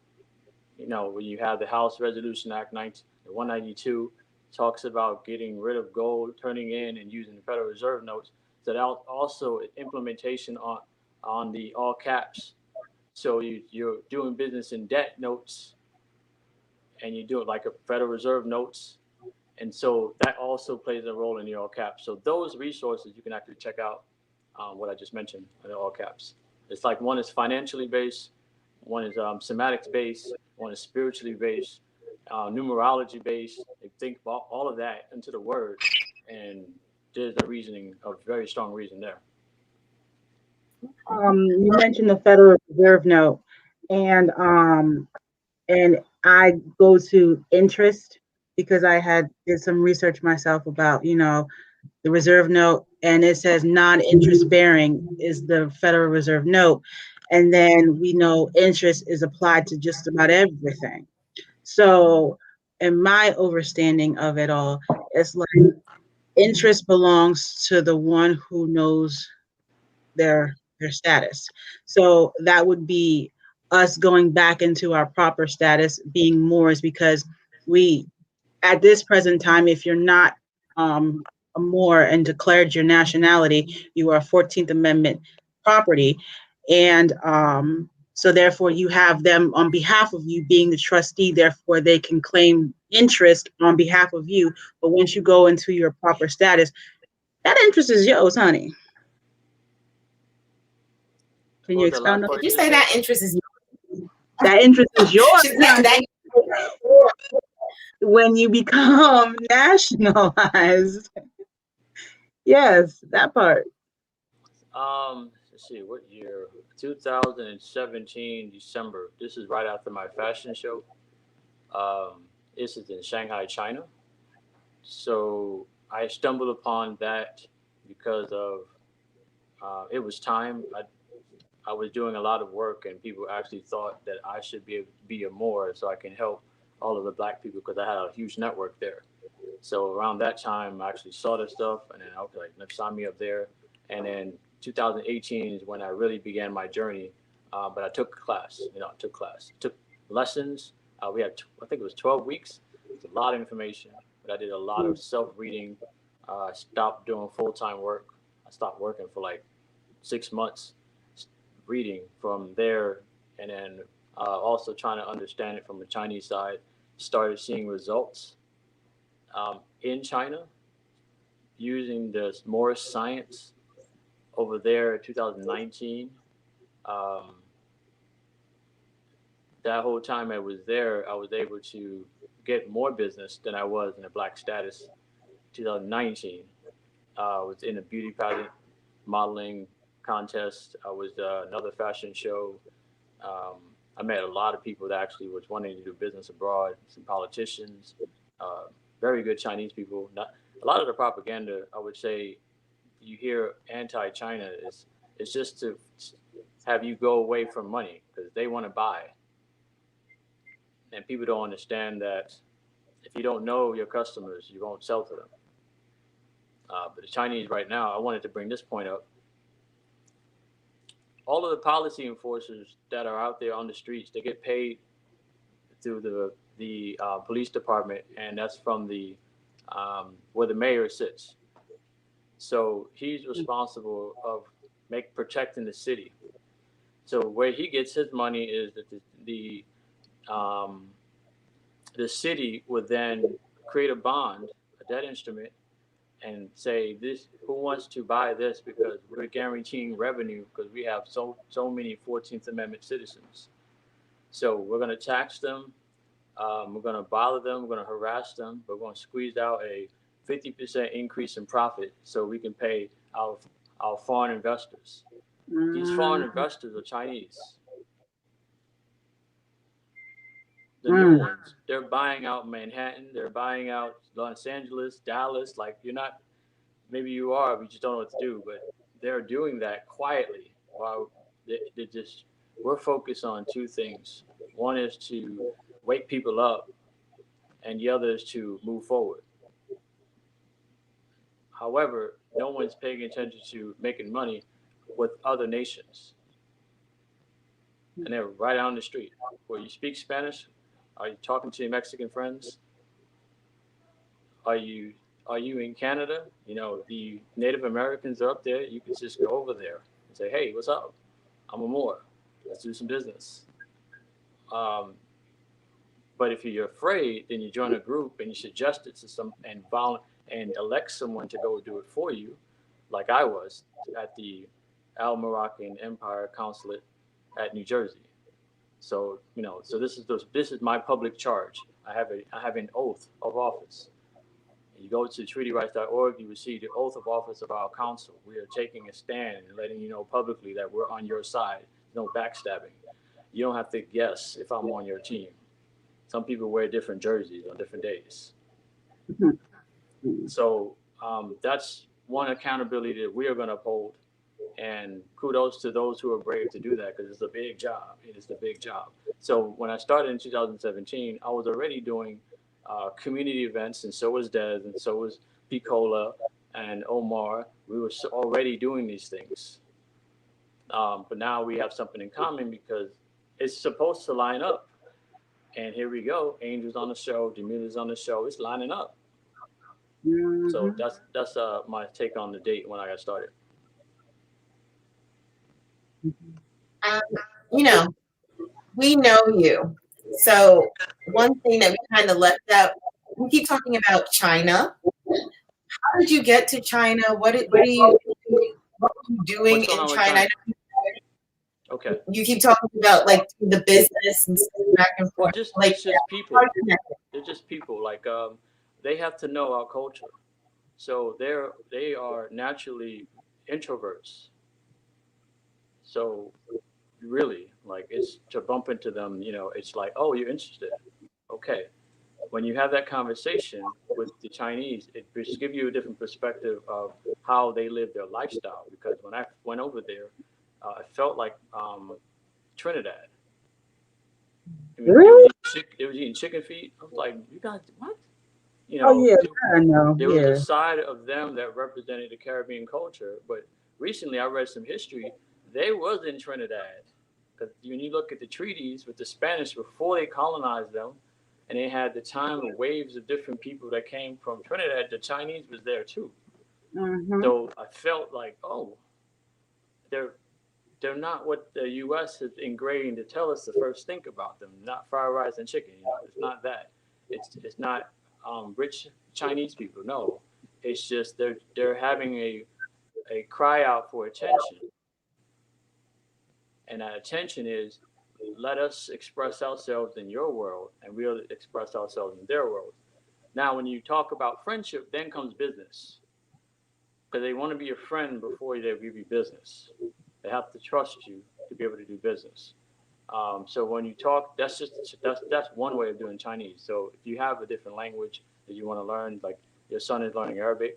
When you have the House Resolution Act 192, talks about getting rid of gold, turning in and using the Federal Reserve notes. So that also implementation on the all caps. So you're doing business in debt notes, and you do it like a Federal Reserve notes. And so that also plays a role in the all caps. So those resources you can actually check out what I just mentioned in the all caps. It's like one is financially based, one is semantics based, one is spiritually based, numerology based. They think about all of that into the word, and there's a very strong reason there. You mentioned the Federal Reserve note, and I go to interest because I did some research myself about the reserve note, and it says non-interest bearing is the Federal Reserve note, and then we know interest is applied to just about everything. So, in my understanding of it all, it's like interest belongs to the one who knows their status. So that would be us going back into our proper status, being Moors, because we, at this present time, if you're not a Moor and declared your nationality, you are 14th Amendment property. And so therefore you have them on behalf of you being the trustee, therefore they can claim interest on behalf of you. But once you go into your proper status, that interest is yours, honey. Can you expound on that? Did you say that interest is yours? That interest is yours when you become nationalized. Yes, that part. Let's see, what year? 2017 December. This is right after my fashion show. This is in Shanghai, China. So I stumbled upon that because of it was time. I was doing a lot of work, and people actually thought that I should be a Moor, so I can help all of the Black people, because I had a huge network there. So around that time, I actually saw this stuff, and then I was like, let's sign me up there. And then 2018 is when I really began my journey. But I took class, took lessons. We had, I think it was 12 weeks. It's a lot of information, but I did a lot of self-reading. I stopped doing full-time work. I stopped working for like 6 months. reading from there, and then also trying to understand it from the Chinese side, started seeing results in China using this Morris science over there in 2019. Um, that whole time I was there, I was able to get more business than I was in a black status. 2019, I was in a beauty pageant modeling contest. I was another fashion show. Um, I met a lot of people that actually was wanting to do business abroad. Some politicians, uh, very good Chinese people. Not a lot of the propaganda. I would say you hear anti-China is just to have you go away from money because they want to buy, and people don't understand that if you don't know your customers, you won't sell to them. But the Chinese right now, I wanted to bring this point up. All of the policy enforcers that are out there on the streets, they get paid through the police department, and that's from the where the mayor sits. So he's responsible of protecting the city. So where he gets his money is that um, the city would then create a bond, a debt instrument, and say this who wants to buy this because we're guaranteeing revenue because we have so many 14th Amendment citizens. So we're going to tax them, we're going to bother them, we're going to harass them, we're going to squeeze out a 50% increase in profit so we can pay our foreign investors. These foreign investors are Chinese. The new ones, they're buying out Manhattan, they're buying out Los Angeles, Dallas. Like you're not, maybe you are, but you just don't know what to do. But they're doing that quietly while they just, we're focused on two things. One is to wake people up, and the other is to move forward. However, no one's paying attention to making money with other nations. And they're right on the street. Where you speak Spanish, are you talking to your Mexican friends? Are you are you in Canada? You know, the Native Americans are up there. You can just go over there and say, "Hey, what's up? I'm a Moor. Let's do some business." Um, but if you're afraid, then you join a group and you suggest it to some and elect someone to go do it for you, like I was at the Al Moroccan Empire Consulate at New Jersey. So so this is my public charge. I have an oath of office. You go to treatyrights.org, you will see the oath of office of our council. We are taking a stand and letting you know publicly that we're on your side. No backstabbing. You don't have to guess if I'm on your team. Some people wear different jerseys on different days. So that's one accountability that we are going to uphold. And kudos to those who are brave to do that because it's a big job. It is a big job. So when I started in 2017, I was already doing community events, and so was Des, and so was Picola and Omar. We were already doing these things. But now we have something in common because it's supposed to line up. And here we go. Angel's on the show, Demila's on the show. It's lining up. So that's my take on the date when I got started. Um, you know, we know you. So one thing that we kind of left out, we keep talking about China. How did you get to China? What are you doing in China? Okay. You keep talking about like the business and back and forth. It's just people. They're just people. Like they have to know our culture. So they are naturally introverts. So really, like it's to bump into them, it's like, oh, you're interested. Okay. When you have that conversation with the Chinese, it just gives you a different perspective of how they live their lifestyle. Because when I went over there, I felt like Trinidad. I mean, Really? they was eating chicken feet. I was like, you guys, what? Oh yeah, I know. There was a side of them that represented the Caribbean culture. But recently, I read some history. They was in Trinidad. Because when you look at the treaties with the Spanish before they colonized them, and they had the time of waves of different people that came from Trinidad, the Chinese was there too. So I felt like, oh, they're they're not what the U.S. is ingrained to tell us to first think about them. Not fried rice and chicken. It's not that. It's not rich Chinese people. No, it's just they're having a cry out for attention, and that attention is let us express ourselves in your world, and we'll express ourselves in their world. Now, when you talk about friendship, then comes business, because they want to be your friend before they give you business. They have to trust you to be able to do business. So when you talk, that's one way of doing Chinese. So if you have a different language that you want to learn, like your son is learning Arabic,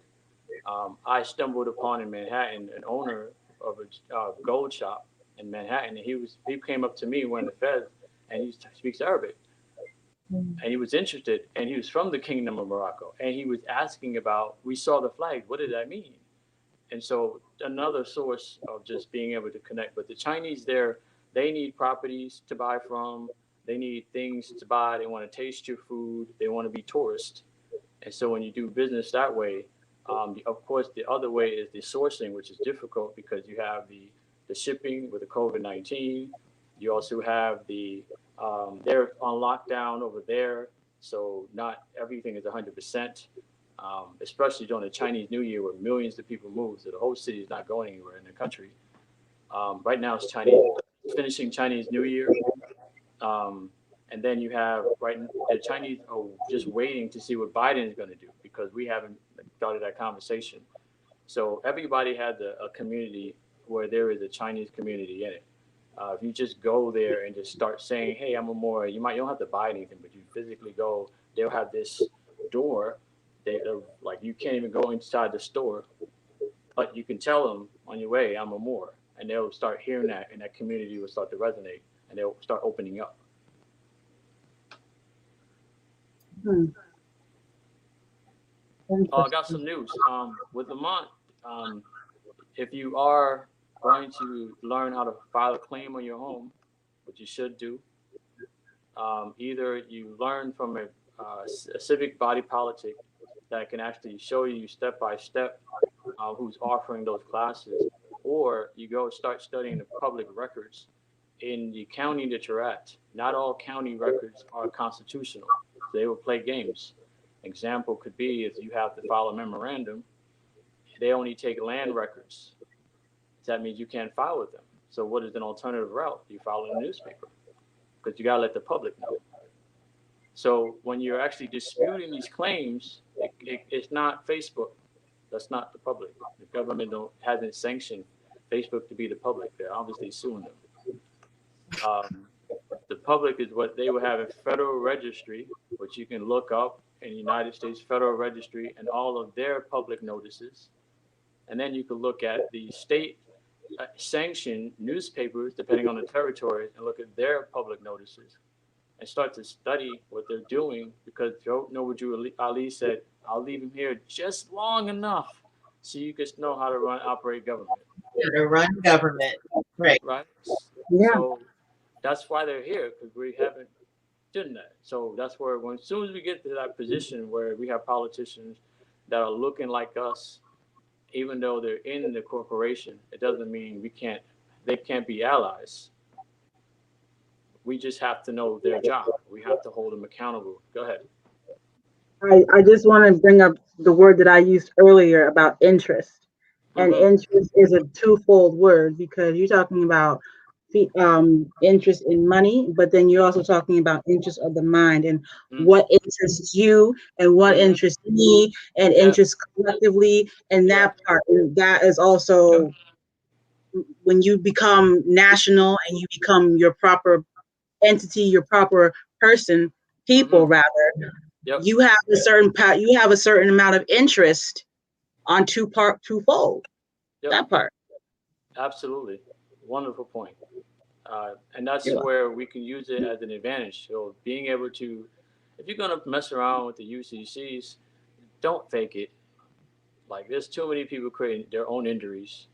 I stumbled upon in Manhattan an owner of a gold shop in Manhattan, and he came up to me when the Fed, and he speaks Arabic, and he was interested, and he was from the Kingdom of Morocco, and he was asking about. We saw the flag. What did that mean? And so another source of just being able to connect. But the Chinese there, they need properties to buy from. They need things to buy. They want to taste your food. They want to be tourists. And so when you do business that way, of course, the other way is the sourcing, which is difficult because you have the shipping with the COVID-19. You also have they're on lockdown over there. So not everything is 100%, especially during the Chinese New Year where millions of people move. So the whole city is not going anywhere in the country. Right now it's finishing Chinese New Year. Um, and then you have the Chinese are just waiting to see what Biden is going to do because we haven't started that conversation. So everybody has a community where there is a Chinese community in it. If you just go there and just start saying, "Hey, I'm a Moor," you don't have to buy anything, but you physically go. They'll have this door. They're like you can't even go inside the store, but you can tell them on your way, "I'm a Moor," and they'll start hearing that, and that community will start to resonate, and they'll start opening up. Hmm. I got some news. With Lamont, if you are going to learn how to file a claim on your home, which you should do, either you learn from a civic body politic that can actually show you step by step who's offering those classes, or you go start studying the public records in the county that you're at. Not all county records are constitutional. So they will play games. Example could be if you have to file a memorandum, they only take land records. That means you can't file with them. So what is an alternative route? You file in a newspaper because you got to let the public know. So when you're actually disputing these claims, it's not Facebook. That's not the public. The government hasn't sanctioned Facebook to be the public. They're obviously suing them. Um, the public is what they will have in federal registry, which you can look up in the United States federal registry and all of their public notices. And then you can look at the state sanctioned newspapers, depending on the territory, and look at their public notices and start to study what they're doing because Joe Nobuju Ali said, I'll leave him here just long enough so you can know how to operate government. To run government. Right. Right? Yeah. So that's why they're here because we haven't done that. So that's where as soon as we get to that position where we have politicians that are looking like us, even though they're in the corporation, it doesn't mean they can't be allies. We just have to know their job. We have to hold them accountable. Go ahead. I just want to bring up the word that I used earlier about interest. And Mm-hmm. interest is a twofold word because you're talking about interest in money, but then you're also talking about interest of the mind and what interests you and what Mm-hmm. interests me and Yeah. interests collectively. And Yeah. that part, that is Yep. also when you become national and you become your proper entity, your proper person, Mm-hmm. people rather, Yep. you have a certain you have a certain amount of interest on twofold. Yep. That part. Absolutely. Wonderful point. And that's Yeah. where we can use it as an advantage. So being able to, if you're gonna mess around with the UCCs, don't fake it. Like there's too many people creating their own injuries.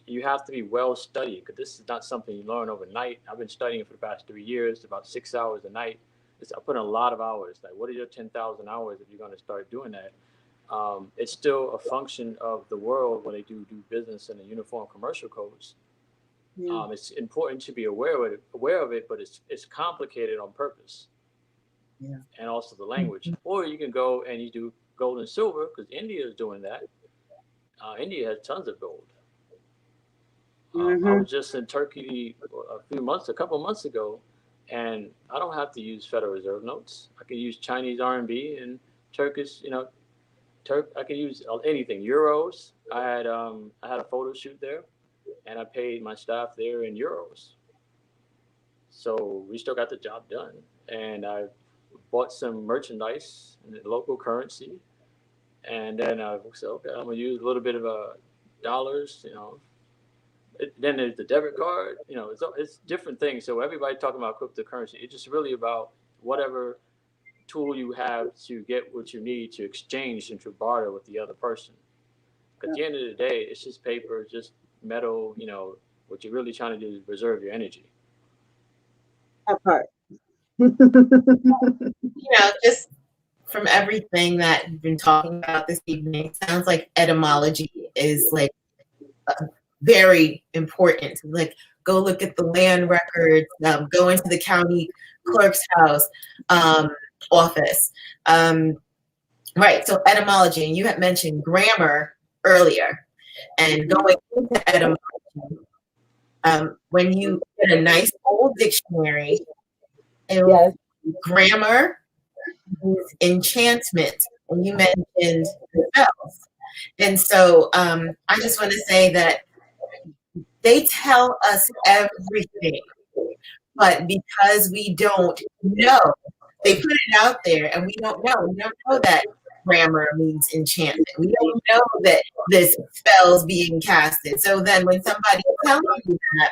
You have to be well studied because this is not something you learn overnight. I've been studying for the past 3 years, about 6 hours a night. I put in a lot of hours. Like, what are your 10,000 hours if you're going to start doing that? It's still a function of the world when they do business in the uniform commercial codes. Yeah. It's important to be aware of it, but it's complicated on purpose, Yeah. and also the language. Or you can go and you do gold and silver because India is doing that. India has tons of gold. I Mm-hmm. was just in Turkey a couple months ago, and I don't have to use Federal Reserve notes. I can use Chinese RMB and Turkish, I can use anything. Euros. I had a photo shoot there, and I paid my staff there in euros. So we still got the job done, and I bought some merchandise in the local currency, and then I said, okay, I'm gonna use a little bit of dollars, then there's the debit card. It's different things. So everybody talking about cryptocurrency. It's just really about whatever tool you have to get what you need to exchange and to barter with the other person. At the end of the day, it's just paper, just metal. What you're really trying to do is preserve your energy. That part. Just from everything that you've been talking about this evening, it sounds like etymology is like very important. Like, go look at the land records, go into the county clerk's house, office. Right. So etymology, and you had mentioned grammar earlier, and going into etymology. When you get a nice old dictionary, Yes. grammar is enchantment, and you mentioned spells. And so I just want to say that they tell us everything, but because we don't know, they put it out there and we don't know. We don't know that grammar means enchantment. We don't know that this spell's being casted. So then when somebody tells you that,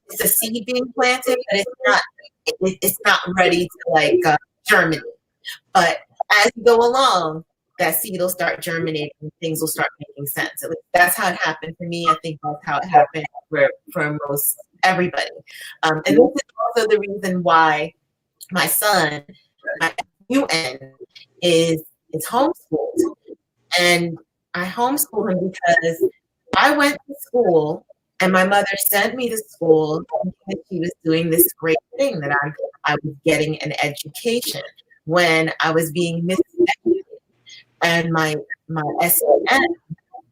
it's a seed being planted, but it's not ready to germinate. But as you go along, that seed will start germinating and things will start making sense. At least that's how it happened for me. I think that's how it happened for most everybody. And this is also the reason why my son, my UN, is homeschooled. And I homeschool him because I went to school and my mother sent me to school thinking she was doing this great thing, that I was getting an education, when I was being miseducated. And my SEN,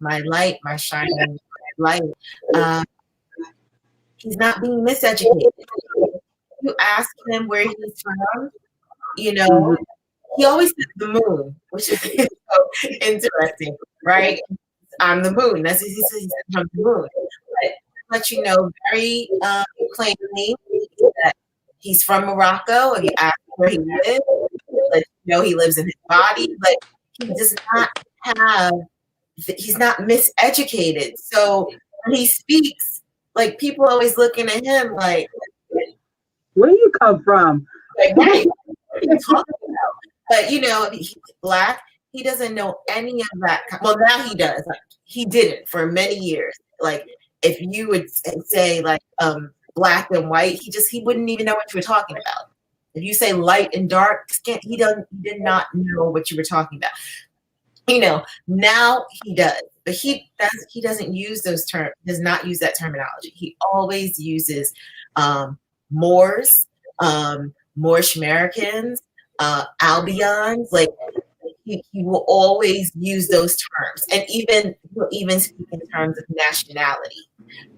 my light, my shining light, he's not being miseducated. You ask him where he's from, he always says the moon, which is so interesting, right? I'm the moon. That's what he says, he's from the moon. But let you know very plainly that he's from Morocco. If you ask where he lives, let you know he lives in his body, but he does not he's not miseducated. So when he speaks, people always looking at him like, where do you come from? Right, what are you talking about? But he's Black. He doesn't know any of that. Well, now he does. He didn't for many years. If you would say black and white, he wouldn't even know what you were talking about. If you say light and dark skin, he did not know what you were talking about. Now he does, but he doesn't use those terms. Does not use that terminology. He always uses Moors, Moorish Americans, Albions. He will always use those terms, and he'll even speak in terms of nationality,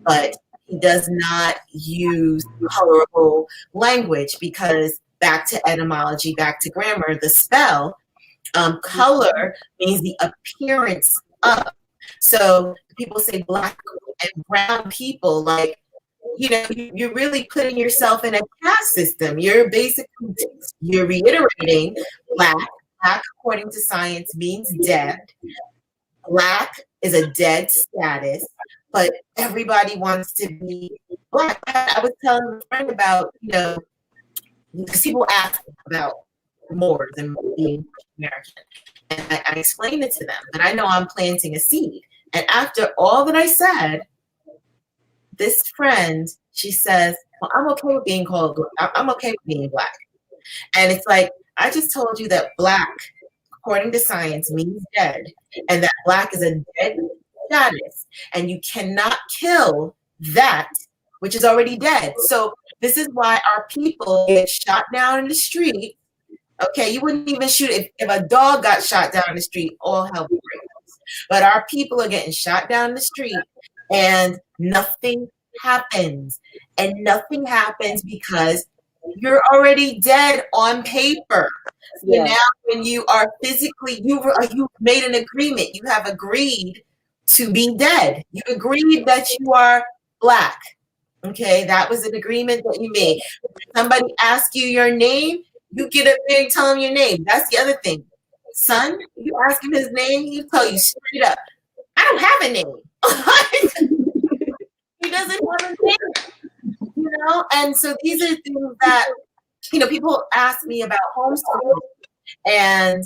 but he does not use colorful language, because back to etymology, back to grammar, the spell, color means the appearance of. So people say Black and brown people, you're really putting yourself in a caste system. You're reiterating Black. Black, according to science, means dead. Black is a dead status, but everybody wants to be Black. I was telling a friend about, because people ask about Moors and being American, and I explained it to them. But I know I'm planting a seed. And after all that I said, this friend, she says, well, I'm okay with being I'm okay with being Black. And it's like, I just told you that Black, according to science, means dead, and that Black is a dead status, and you cannot kill that which is already dead. So this is why our people get shot down in the street. Okay, you wouldn't even shoot if a dog got shot down in the street, all hell would break loose. But our people are getting shot down in the street and nothing happens. And nothing happens because you're already dead on paper. So Yeah. now when you are physically, you've made an agreement. You have agreed to be dead. You agreed that you are Black. Okay, that was an agreement that you made. When somebody asks you your name, you get up there and tell him your name. That's the other thing. Son, you ask him his name, he'll tell you straight up, I don't have a name. He doesn't have a name, you know? And so these are things that, you know, people ask me about homeschooling, and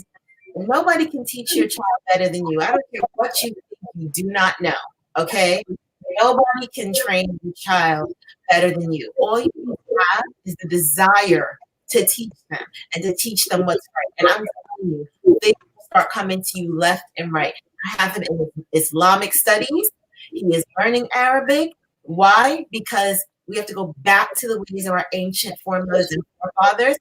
nobody can teach your child better than you. I don't care what you think, you do not know, okay? Nobody can train your child better than you. All you have is the desire to teach them and to teach them what's right. And I'm telling you, they will start coming to you left and right. I have him in Islamic studies. He is learning Arabic. Why? Because we have to go back to the ways of our ancient foremothers and forefathers.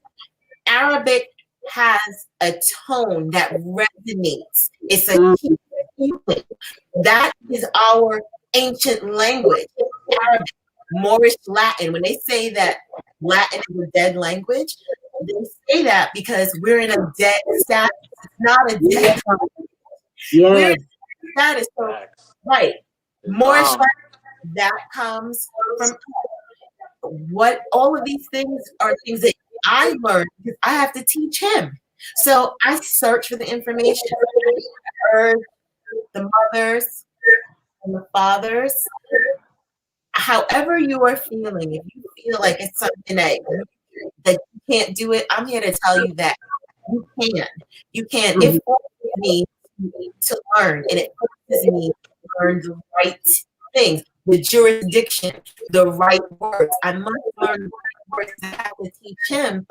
Arabic has a tone that resonates. It's a healing. That is our ancient language. Arabic, Moorish, Latin. When they say that Latin is a dead language, they say that because we're in a dead status. It's not a dead language. We're in a status. So, right. Moorish, Latin, that comes from what all of these things are things that I learned because I have to teach him. So I search for the information. I heard the mothers and the fathers. However you are feeling, if you feel like it's something that you can't do it, I'm here to tell you that you can. You can. It forces me to learn, and it forces me to learn the right things, the jurisdiction, the right words. I must learn the right words. I have to teach him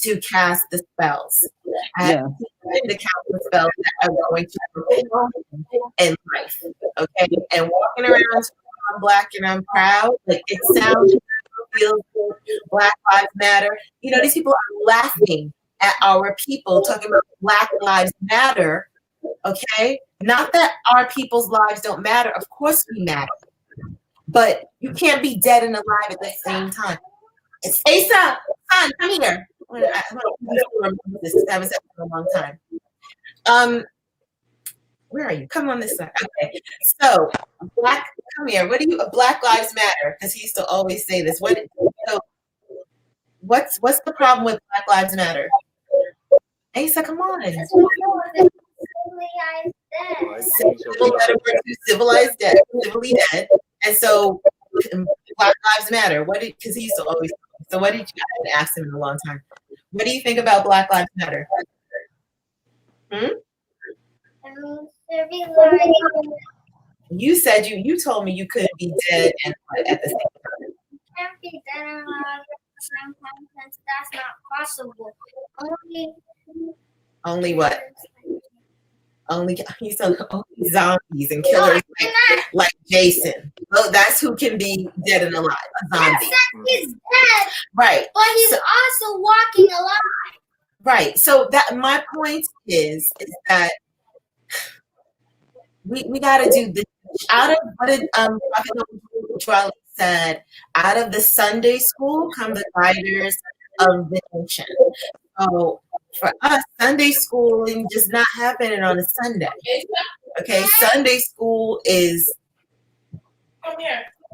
to cast the spells. I have to teach him to cast the spells that are going to fulfill him in life. Okay, and walking around, I'm Black and I'm proud. Like it sounds, feels good. Black Lives Matter. You know, these people are laughing at our people talking about Black Lives Matter. Okay, not that our people's lives don't matter. Of course we matter, but you can't be dead and alive at the same time. It's Asa, son, come here. I haven't said for a long time. Where are you? Come on this side. Okay. So, come here. What do you? Black Lives Matter, because he used to always say this. What's the problem with Black Lives Matter? Asa, come on. Civilized dead, civilly dead, and so Black Lives Matter. Because he used to always. So what did you? I haven't asked him in a long time. What do you think about Black Lives Matter? You said you told me you couldn't be dead and at the same time. Can't be dead and alive at the same time since that's not possible. Only what? Only zombies and killers like Jason. Well, that's who can be dead and alive. A zombie. He's dead. Right. But he's also walking alive. Right. So that my point is that we gotta do this out of what did Prophet said, out of the Sunday school come the guiders of the nation. So for us, Sunday schooling does not happen on a Sunday. Okay, Sunday school is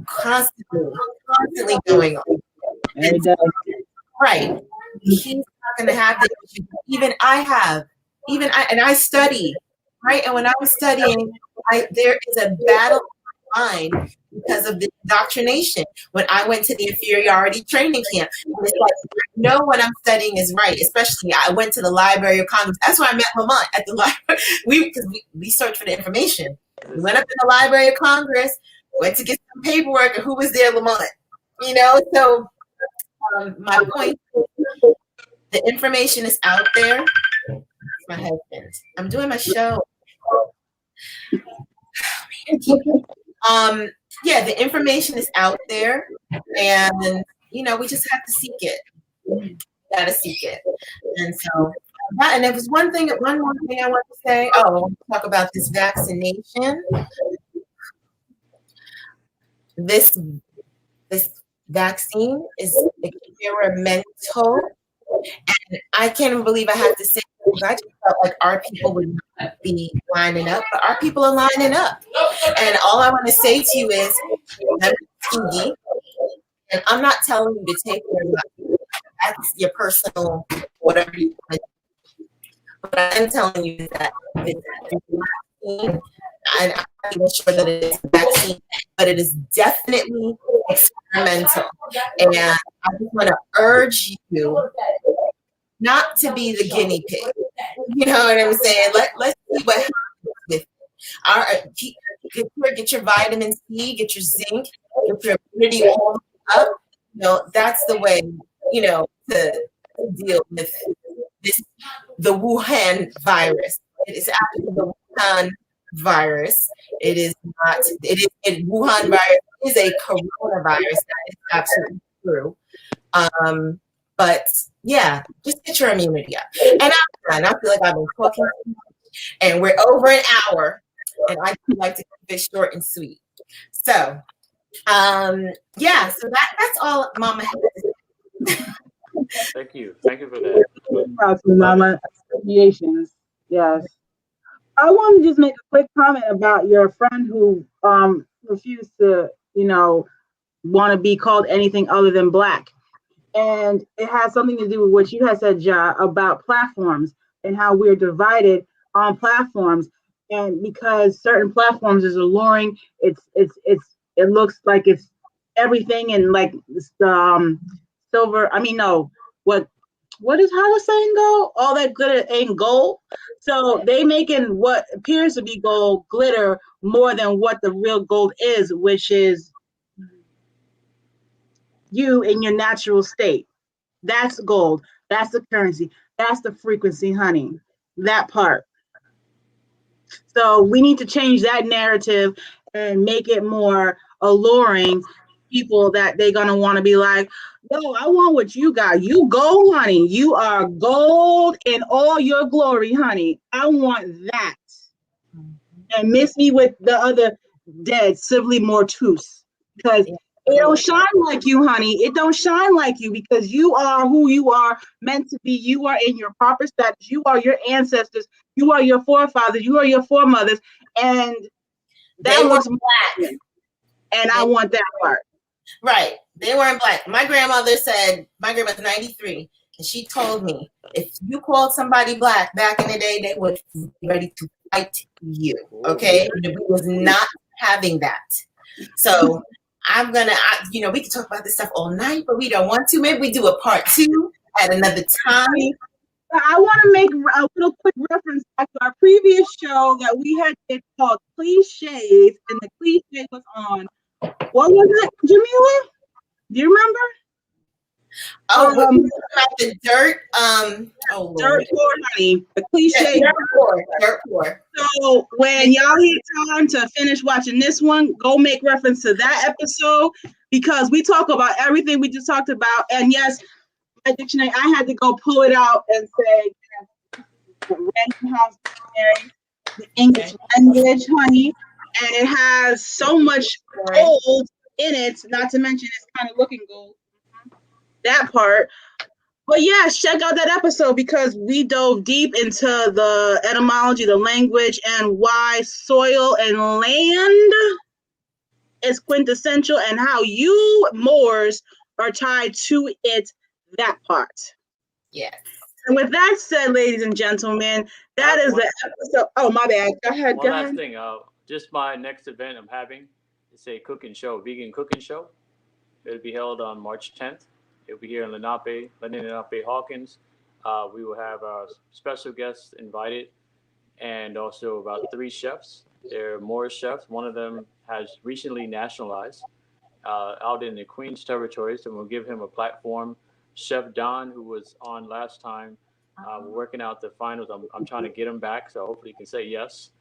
constantly going on. Right. He's not gonna have the issue. Even I study, right? And when I was studying, there is a battle in mind because of the indoctrination. When I went to the inferiority training camp, it's like I know what I'm studying is right. Especially, I went to the Library of Congress. That's where I met Lamont at the library. We searched for the information. We went up in the Library of Congress, went to get some paperwork, and who was there? Lamont. You know, so my point is, the information is out there. My husband. I'm doing my show. yeah, the information is out there, and we just have to seek it. Gotta seek it. And so and there was one more thing I want to say. Oh, I want to talk about this vaccination. This vaccine is experimental, and I can't even believe I have to say this. I just felt like our people would not be lining up, but our people are lining up. And all I want to say to you is, remember TV, and I'm not telling you to take your life. That's your personal whatever you want to do. But I am telling you that it's a vaccine. I'm not even sure that it is a vaccine, but it is definitely experimental. And I just want to urge you not to be the guinea pig. You know what I'm saying? Let's see what happens with get your vitamin C, get your zinc, get your immunity all up. That's the way, to deal with the Wuhan virus. It is actually the Wuhan virus. It is not. Wuhan virus is a coronavirus. That is absolutely true. But yeah, just get your immunity up. And I'm done. I feel like I've been talking too much, and we're over an hour, and I like to keep it short and sweet. So, yeah. So that's all, Mama. Thank you for that. Proud to Mama associations. Yes. I want to just make a quick comment about your friend who refused to, want to be called anything other than black. And it has something to do with what you had said, Ja, about platforms and how we're divided on platforms. And because certain platforms is alluring, it looks like it's everything, and like silver. I mean, no, what is how the saying go? All that glitter ain't gold. So they making what appears to be gold glitter more than what the real gold is, which is you in your natural state. That's gold. That's the currency. That's the frequency, honey. That part. So we need to change that narrative and make it more alluring. People that they're gonna want to be like, yo, I want what you got. You gold, honey. You are gold in all your glory, honey. I want that. And miss me with the other dead, civilly mortus. Because it don't shine like you, honey. It don't shine like you because you are who you are meant to be. You are in your proper status. You are your ancestors. You are your forefathers. You are your foremothers. And that looks black. And I want that part. Right. They weren't black. My grandmother's 93, and she told me if you called somebody black back in the day, they would be ready to fight you. Okay? We was not having that. So I'm gonna, we can talk about this stuff all night, but we don't want to. Maybe we do a part 2 at another time. I want to make a little quick reference back to our previous show that we had called Cliches, and the cliche was on. What was it, Jamila? Do you remember? Oh, about the dirt. Dirt poor, honey. The cliche. Yeah, dirt poor. So when y'all get time to finish watching this one, go make reference to that episode because we talk about everything we just talked about. And yes, my dictionary, I had to go pull it out and say the Random House Dictionary, the English language, honey, and it has so much gold in it. Not to mention it's kind of looking gold. That part. But yes, check out that episode because we dove deep into the etymology, the language, and why soil and land is quintessential and how you Moors are tied to it, that part. Yes. And with that said, ladies and gentlemen, that is the episode. Oh, my bad. Go ahead. One last thing. Just my next event I'm having is a cooking show, vegan cooking show. It'll be held on March 10th. It'll be here in Lenape, Hawkins. We will have special guests invited and also about 3 chefs. They're Moorish chefs. One of them has recently nationalized out in the Queens territory, so we'll give him a platform. Chef Don, who was on last time, we're working out the finals. I'm trying to get him back, so hopefully he can say yes.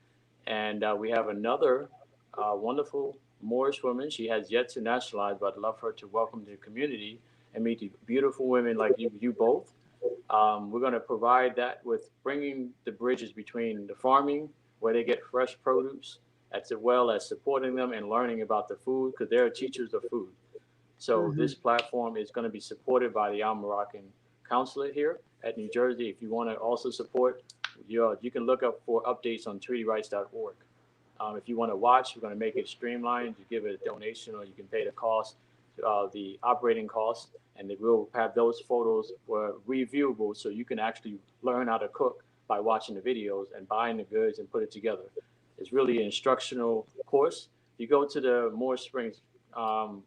And we have another wonderful Moorish woman. She has yet to nationalize, but I'd love her to welcome the community and meet the beautiful women like you both. We're going to provide that with bringing the bridges between the farming, where they get fresh produce, as well as supporting them and learning about the food, because they're teachers of food. So Mm-hmm. this platform is going to be supported by the Al Moroccan Consulate here at New Jersey. If you want to also support, you can look up for updates on treatyrights.org. If you want to watch, we're going to make it streamlined. You give it a donation, or you can pay the cost, the operating cost, and we'll have those photos reviewable, so you can actually learn how to cook by watching the videos and buying the goods and put it together. It's really an instructional course. If you go to the Moore Springs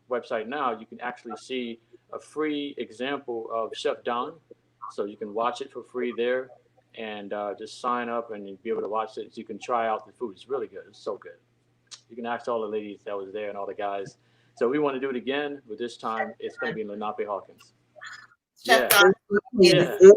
website now, you can actually see a free example of Chef Don, so you can watch it for free there, and just sign up and you'll be able to watch it. So you can try out the food. It's really good. It's so good. You can ask all the ladies that was there and all the guys. So we want to do it again, but this time it's going to be in Lenape Hawkins. Chef Yeah, Don yeah. is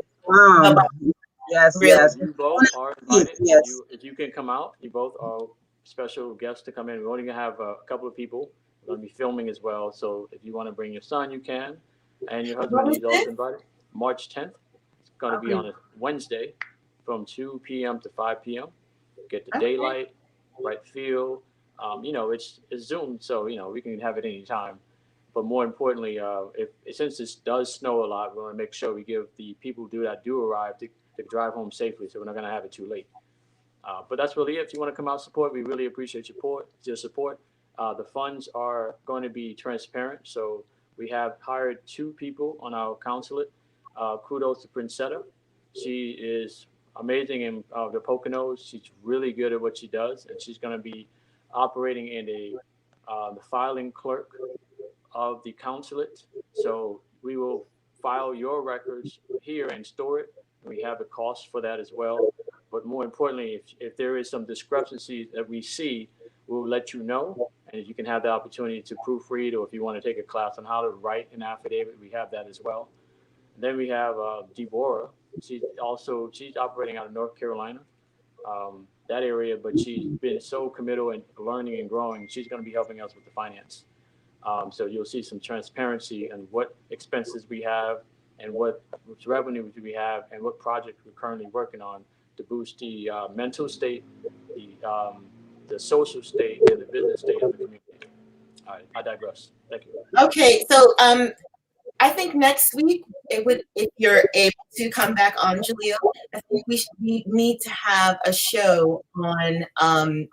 Yes, really yes. You both are invited. Yes. If you can come out, you both are special guests to come in. We're only gonna have a couple of people. We're gonna be filming as well. So if you want to bring your son, you can, and your What husband. was He's this? also invited. March 10th. It's gonna be Okay. on a Wednesday, from 2 p.m. to 5 p.m. Get the Okay. daylight, right feel. It's Zoom, so we can have it any time. But more importantly, if since it does snow a lot, we want to make sure we give the people that do arrive to drive home safely, so we're not going to have it too late. But that's really it. If you want to come out and support, we really appreciate your support. The funds are going to be transparent, so we have hired 2 people on our consulate. Kudos to Princetta. She is amazing in the Poconos. She's really good at what she does, and she's going to be operating in the filing clerk of the consulate. So we will file your records here and store it. We have a cost for that as well. But more importantly, if there is some discrepancy that we see, we'll let you know. And if you can have the opportunity to proofread, or if you want to take a class on how to write an affidavit, we have that as well. And then we have Deborah. She's operating out of North Carolina, that area, but she's been so committed and learning and growing. She's going to be helping us with the finance. So you'll see some transparency and what expenses we have, and what revenue we have, and what projects we're currently working on to boost the mental state, the social state, and the business state of the community. All right, I digress. Thank you. Okay, so I think next week if you're able to come back on, Jaleel, I think we need to have a show on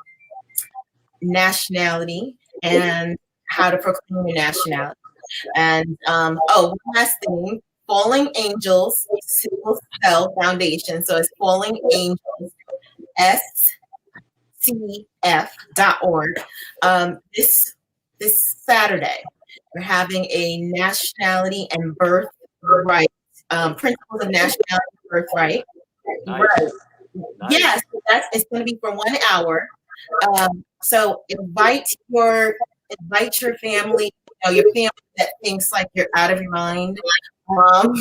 nationality and how to proclaim your nationality. And one last thing, Falling Angels Sickle Cell Foundation. So it's Falling Angels SCF.org. This Saturday, we're having a nationality and birthright, principles of nationality and birthright. Nice. Right. Nice. Yes, it's going to be for 1 hour. So invite your family, your family that thinks like you're out of your mind,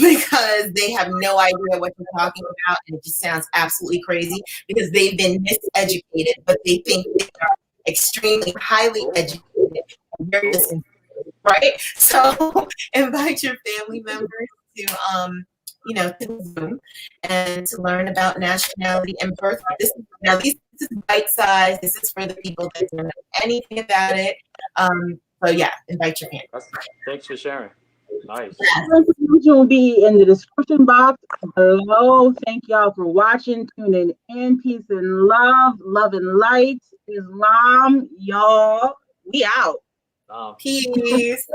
because they have no idea what you're talking about, and it just sounds absolutely crazy because they've been miseducated, but they think they are extremely highly educated. And you're just, right? So invite your family members to to Zoom and to learn about nationality and birthright. This is bite size. This is for the people that don't know anything about it. So yeah, invite your family. Thanks for sharing. Nice. Information will be in the description box below. Thank y'all for watching, tuning in. Peace and love and light. Islam, y'all. We out. Peace.